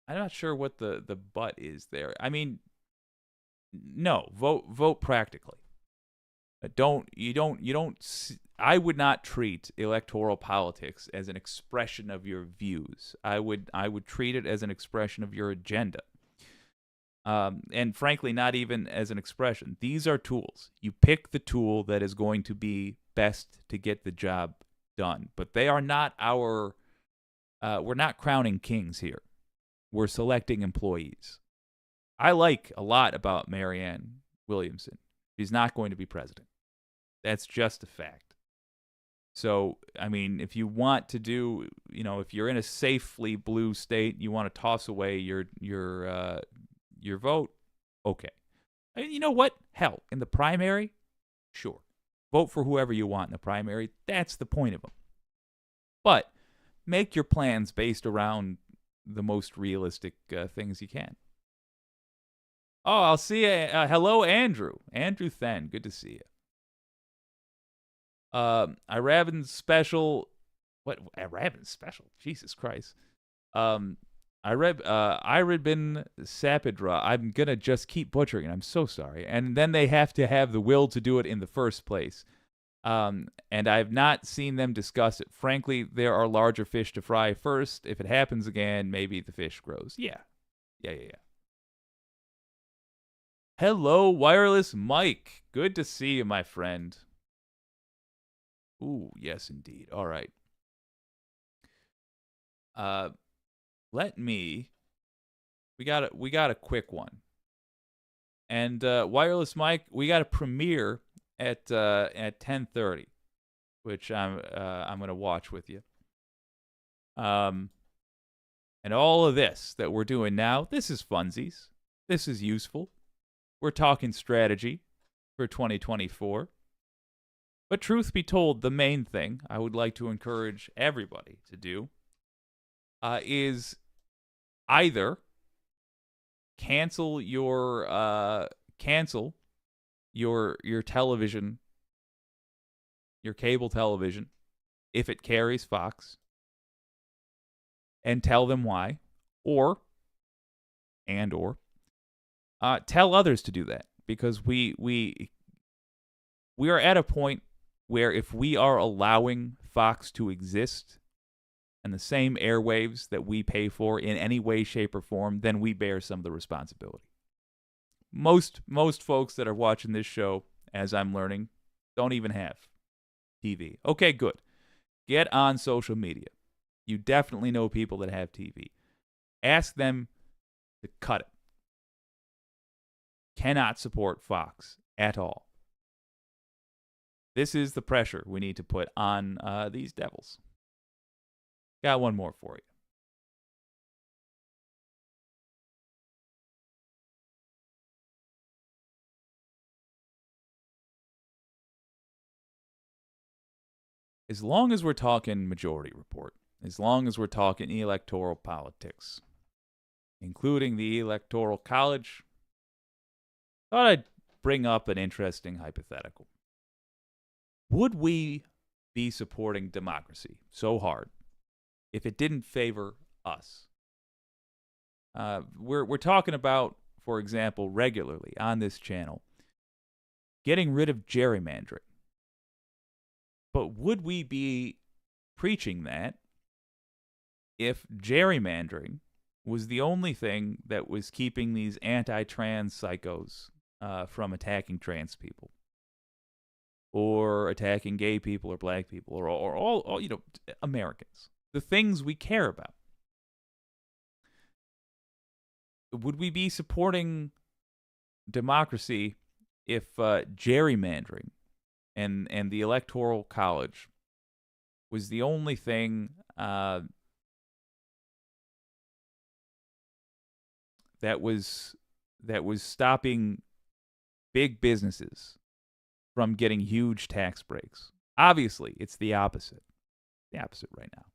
I'm not sure what the but is there. I mean, no, vote practically. I would not treat electoral politics as an expression of your views. I would treat it as an expression of your agenda. And frankly, not even as an expression. These are tools. You pick the tool that is going to be best to get the job done. But they are not we're not crowning kings here. We're selecting employees. I like a lot about Marianne Williamson. She's not going to be president. That's just a fact. So, I mean, if you want to do, if you're in a safely blue state, you want to toss away your vote, okay. I mean, you know what? Hell, in the primary, sure. Vote for whoever you want in the primary. That's the point of them. But make your plans based around the most realistic things you can. Oh, I'll see you. Hello, Andrew. Andrew Then. Good to see you. Iravin special. What? Iravin special? Jesus Christ. Iravin Sapidra. I'm going to just keep butchering it. I'm so sorry. And then they have to have the will to do it in the first place. And I've not seen them discuss it. Frankly, there are larger fish to fry first. If it happens again, maybe the fish grows. Yeah. Hello, Wireless Mike. Good to see you, my friend. Ooh, yes, indeed. All right. We got a quick one. And Wireless Mike, we got a premiere at 10:30, which I'm going to watch with you. And all of this that we're doing now, this is funsies. This is useful. We're talking strategy for 2024. But truth be told, the main thing I would like to encourage everybody to do is either cancel your television, your cable television, if it carries Fox, and tell them why, or tell others to do that, because we are at a point where if we are allowing Fox to exist and the same airwaves that we pay for in any way, shape, or form, then we bear some of the responsibility. Most folks that are watching this show, as I'm learning, don't even have TV. Okay, good. Get on social media. You definitely know people that have TV. Ask them to cut it. Cannot support Fox at all. This is the pressure we need to put on these devils. Got one more for you. As long as we're talking Majority Report, as long as we're talking electoral politics, including the Electoral College, thought I'd bring up an interesting hypothetical. Would we be supporting democracy so hard if it didn't favor us? We're talking about, for example, regularly on this channel, getting rid of gerrymandering. But would we be preaching that if gerrymandering was the only thing that was keeping these anti-trans psychos from attacking trans people, or attacking gay people or black people, or all Americans, the things we care about? Would we be supporting democracy if gerrymandering and the Electoral College was the only thing that was stopping big businesses from getting huge tax breaks? Obviously, it's the opposite. The opposite right now.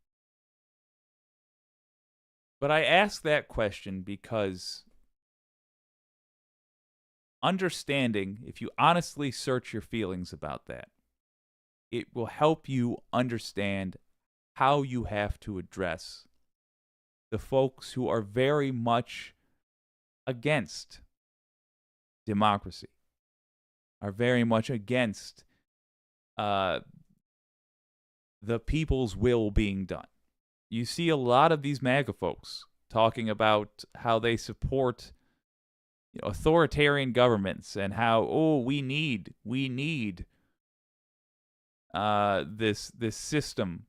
But I ask that question because understanding, if you honestly search your feelings about that, it will help you understand how you have to address the folks who are very much against democracy, are very much against the people's will being done. You see a lot of these MAGA folks talking about how they support authoritarian governments and how, we need this system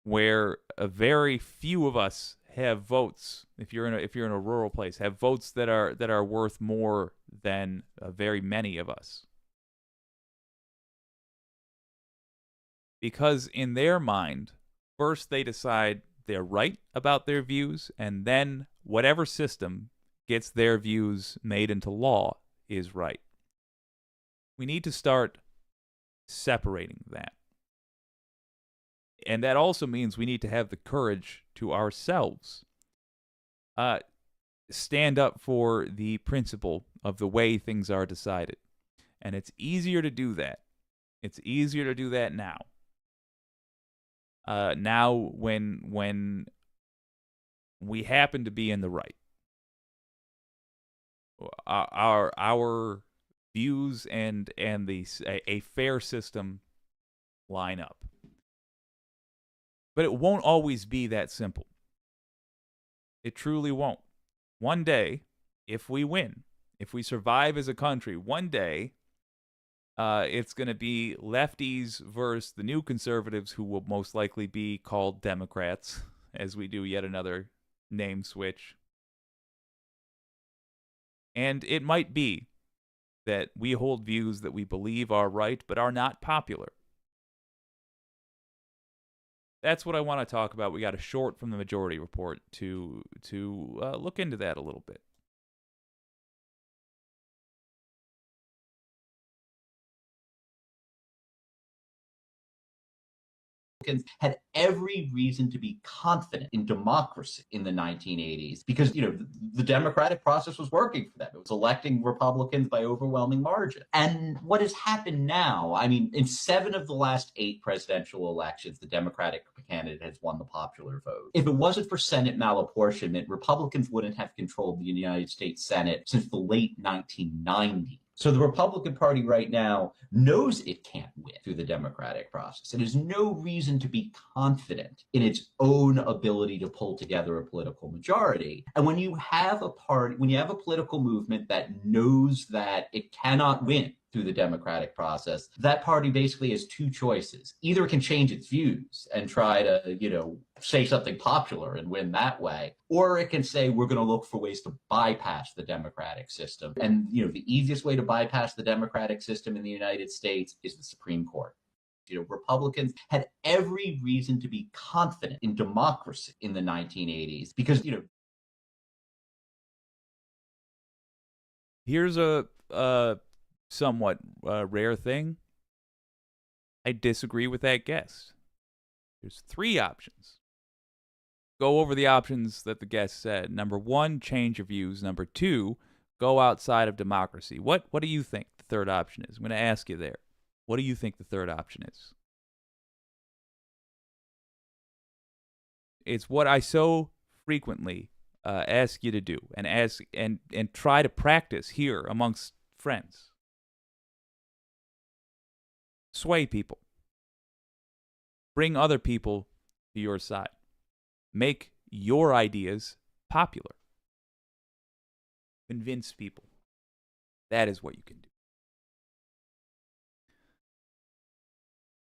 where a very few of us have votes. If you're in a rural place, have votes that are worth more than very many of us. Because in their mind, first they decide they're right about their views, and then whatever system gets their views made into law is right. We need to start separating that. And that also means we need to have the courage to ourselves stand up for the principle of the way things are decided. And it's easier to do that. It's easier to do that now. Now when we happen to be in the right. Our views and a fair system line up. But it won't always be that simple. It truly won't. One day, if we win, if we survive as a country, one day, it's going to be lefties versus the new conservatives, who will most likely be called Democrats, as we do yet another name switch. And it might be that we hold views that we believe are right, but are not popular. That's what I want to talk about. We got a short from the Majority Report to look into that a little bit. Had every reason to be confident in democracy in the 1980s because, the democratic process was working for them. It was electing Republicans by overwhelming margin. And what has happened now, in 7 of the last 8 presidential elections, the Democratic candidate has won the popular vote. If it wasn't for Senate malapportionment, Republicans wouldn't have controlled the United States Senate since the late 1990s. So the Republican Party right now knows it can't win through the democratic process. It has no reason to be confident in its own ability to pull together a political majority. And when you have a political movement that knows that it cannot win through the democratic process, that party basically has 2 choices. Either it can change its views and try to, say something popular and win that way, or it can say, we're going to look for ways to bypass the democratic system. And, the easiest way to bypass the democratic system in the United States is the Supreme Court. Republicans had every reason to be confident in democracy in the 1980s because, Here's a somewhat rare thing. I disagree with that guess. There's 3 options. Go over the options that the guest said. Number 1, change your views. Number 2, go outside of democracy. What do you think the third option is? I'm going to ask you there. What do you think the third option is? It's what I so frequently ask you to do and try to practice here amongst friends. Sway people. Bring other people to your side. Make your ideas popular. Convince people. That is what you can do.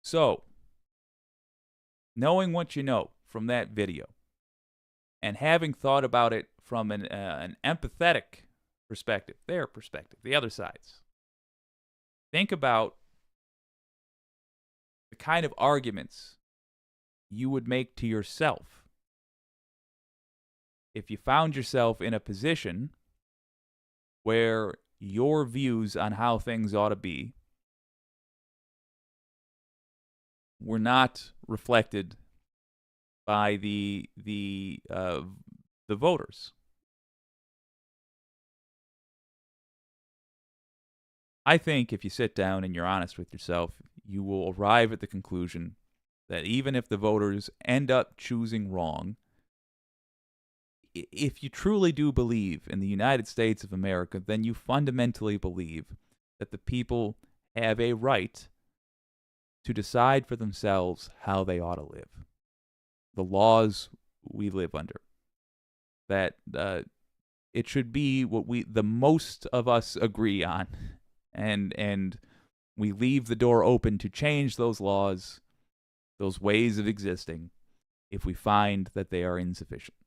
So, knowing what you know from that video and having thought about it from an empathetic perspective, their perspective, the other side's, think about the kind of arguments you would make to yourself if you found yourself in a position where your views on how things ought to be were not reflected by the voters. I think if you sit down and you're honest with yourself, you will arrive at the conclusion that even if the voters end up choosing wrong, if you truly do believe in the United States of America, then you fundamentally believe that the people have a right to decide for themselves how they ought to live, the laws we live under. That it should be what the most of us agree on, and we leave the door open to change those laws, those ways of existing, if we find that they are insufficient.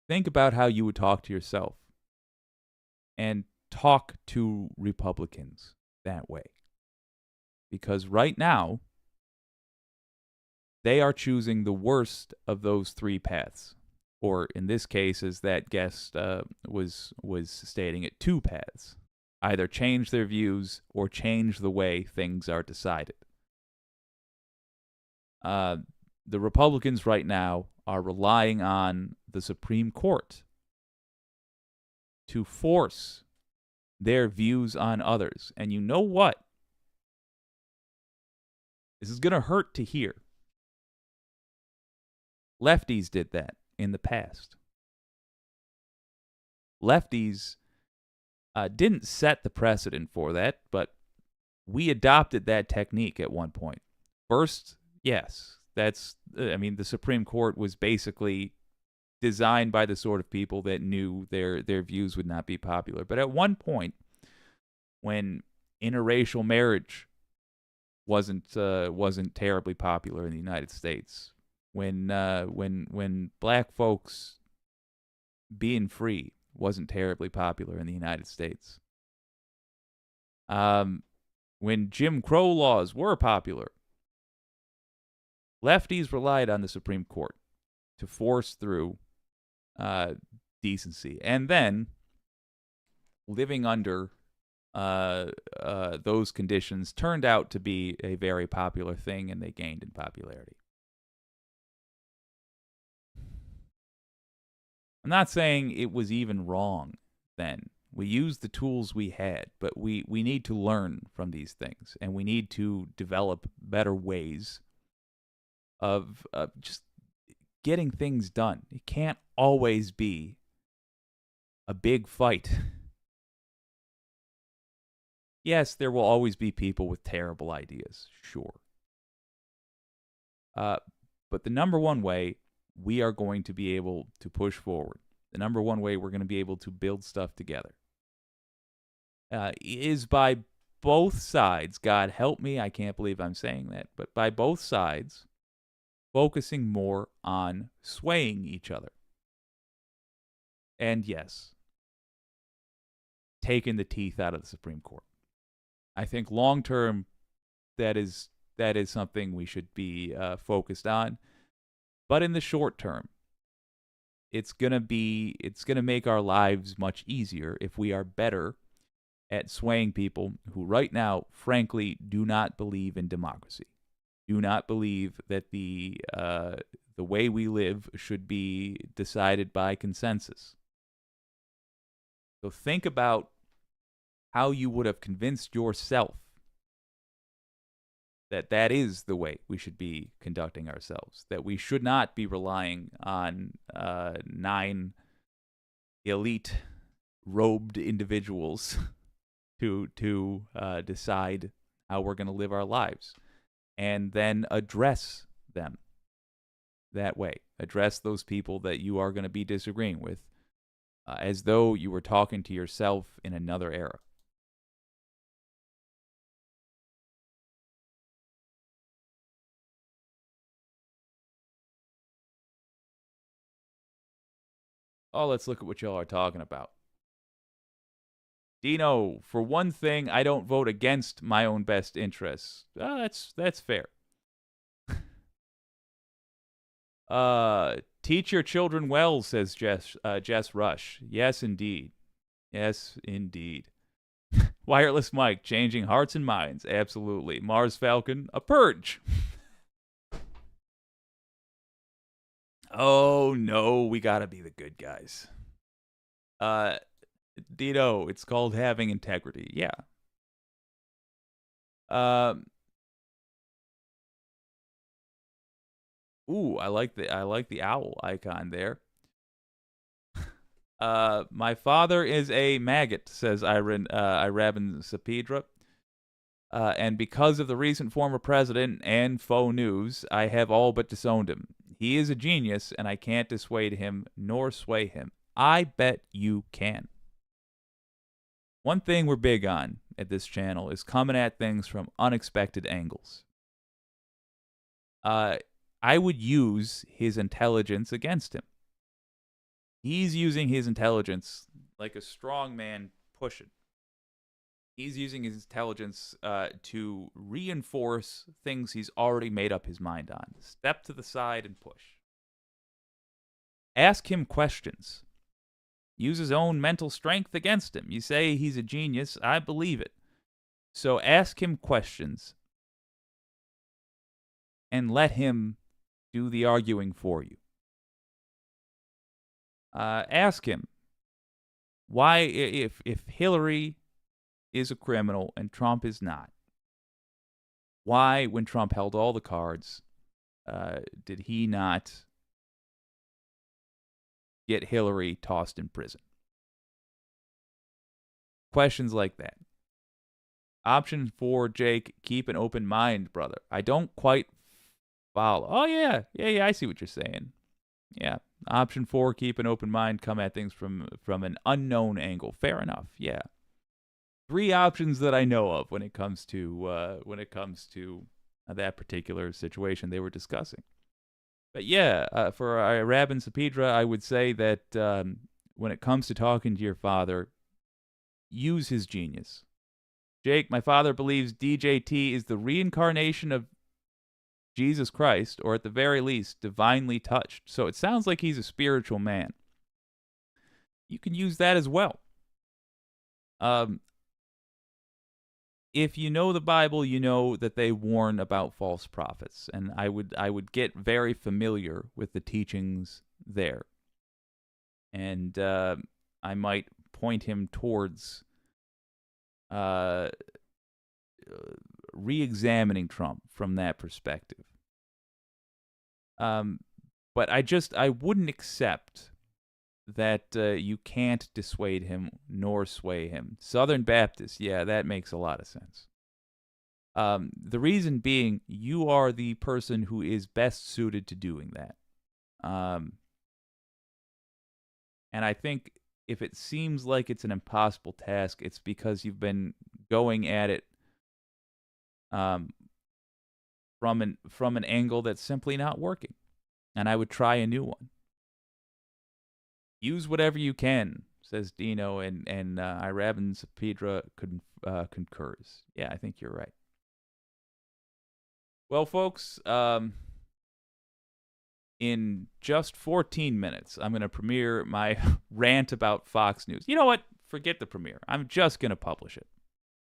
Think about how you would talk to yourself and talk to Republicans that way. Because right now, they are choosing the worst of those three paths. Or in this case, as that guest was stating it, two paths. Either change their views or change the way things are decided. The Republicans right now are relying on the Supreme Court to force their views on others. And you know what? This is going to hurt to hear. Lefties did that in the past. Lefties didn't set the precedent for that, but we adopted that technique at one point. First, yes, the Supreme Court was basically designed by the sort of people that knew their views would not be popular. But at one point, when interracial marriage wasn't terribly popular in the United States, when black folks being free wasn't terribly popular in the United States, when Jim Crow laws were popular, lefties relied on the Supreme Court to force through decency. And then, living under those conditions turned out to be a very popular thing, and they gained in popularity. I'm not saying it was even wrong then. We used the tools we had, but we need to learn from these things, and we need to develop better ways of just getting things done. It can't always be a big fight. Yes, there will always be people with terrible ideas, sure. But the number one way we are going to be able to push forward, the number one way we're going to be able to build stuff together, is by both sides. God help me, I can't believe I'm saying that, but by both sides focusing more on swaying each other. And yes, taking the teeth out of the Supreme Court. I think long term, that is something we should be focused on. But in the short term, it's gonna make our lives much easier if we are better at swaying people who right now, frankly, do not believe in democracy, do not believe that the way we live should be decided by consensus. So think about how you would have convinced yourself that is the way we should be conducting ourselves, that we should not be relying on 9 elite robed individuals to decide how we're going to live our lives, and then address them that way. Address those people that you are going to be disagreeing with as though you were talking to yourself in another era. Oh, let's look at what y'all are talking about. Dino, for one thing, I don't vote against my own best interests. That's fair. Teach your children well, says Jess Rush. Yes, indeed. Yes, indeed. Wireless Mike, changing hearts and minds. Absolutely. Mars Falcon, a purge. Oh, no, we gotta be the good guys. Dino, it's called having integrity. Yeah. Ooh, I like the owl icon there. My father is a maggot, says Irabin Sapedra. And because of the recent former president and faux news, I have all but disowned him. He is a genius, and I can't dissuade him nor sway him. I bet you can. One thing we're big on at this channel is coming at things from unexpected angles. I would use his intelligence against him. He's using his intelligence like a strong man pushing. He's using his intelligence to reinforce things he's already made up his mind on. Step to the side and push. Ask him questions. Use his own mental strength against him. You say he's a genius. I believe it. So ask him questions and let him do the arguing for you. Ask him why, if Hillary is a criminal and Trump is not, why, when Trump held all the cards, did he not get Hillary tossed in prison? Questions like that. Option 4, Jake, keep an open mind, brother. I don't quite follow. Oh, yeah, I see what you're saying. Yeah. Option 4, keep an open mind, come at things from an unknown angle. Fair enough, yeah. 3 options that I know of when it comes to that particular situation they were discussing. But yeah, for Rabin Sapedra, I would say that when it comes to talking to your father, use his genius. Jake, my father believes DJT is the reincarnation of Jesus Christ, or at the very least, divinely touched. So it sounds like he's a spiritual man. You can use that as well. If you know the Bible, you know that they warn about false prophets, and I would get very familiar with the teachings there, and I might point him towards re-examining Trump from that perspective. But I wouldn't accept that you can't dissuade him nor sway him. Southern Baptist, yeah, that makes a lot of sense. The reason being, you are the person who is best suited to doing that. And I think if it seems like it's an impossible task, it's because you've been going at it from an angle that's simply not working. And I would try a new one. Use whatever you can, says Dino, and Irabin Sapedra concurs. Yeah, I think you're right. Well, folks, in just 14 minutes, I'm going to premiere my rant about Fox News. You know what? Forget the premiere. I'm just going to publish it.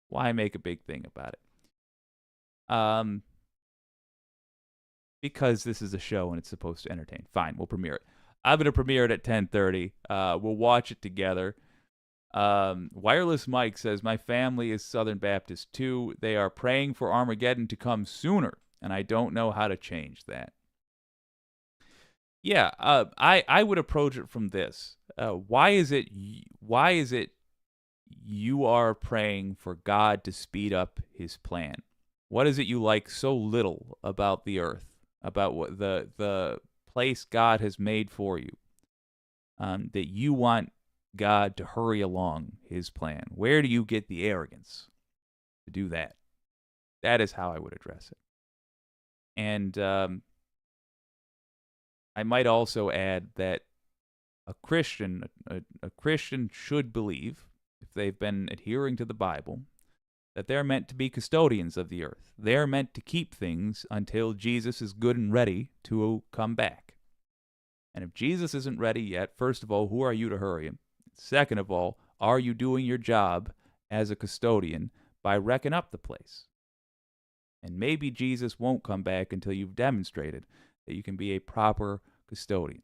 Why make a big thing about it? Because this is a show and it's supposed to entertain. Fine, we'll premiere it. I'm going to premiere it at 10:30. We'll watch it together. Wireless Mike says, my family is Southern Baptist too. They are praying for Armageddon to come sooner, and I don't know how to change that. Yeah, I would approach it from this. Why is it you are praying for God to speed up his plan? What is it you like so little about the earth, about what the place God has made for you, that you want God to hurry along his plan? Where do you get the arrogance to do that? That is how I would address it. And I might also add that a Christian should believe, if they've been adhering to the Bible, that they're meant to be custodians of the earth. They're meant to keep things until Jesus is good and ready to come back. And if Jesus isn't ready yet, first of all, who are you to hurry him? Second of all, are you doing your job as a custodian by wrecking up the place? And maybe Jesus won't come back until you've demonstrated that you can be a proper custodian.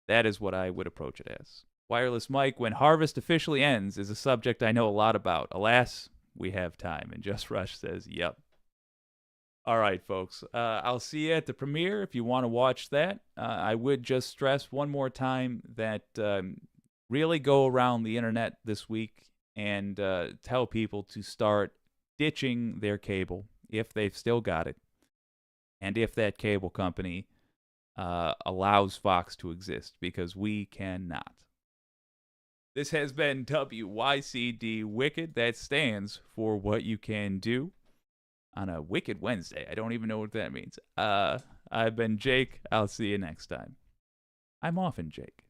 That is what I would approach it as. Wireless Mike, when harvest officially ends, is a subject I know a lot about. Alas, we have time. And Just Rush says, yep. All right, folks. I'll see you at the premiere if you want to watch that. I would just stress one more time that really go around the internet this week and tell people to start ditching their cable if they've still got it, and if that cable company allows Fox to exist, because we cannot. This has been WYCD Wicked. That stands for What You Can Do. On a Wicked Wednesday. I don't even know what that means. I've been Jake. I'll see you next time. I'm often Jake.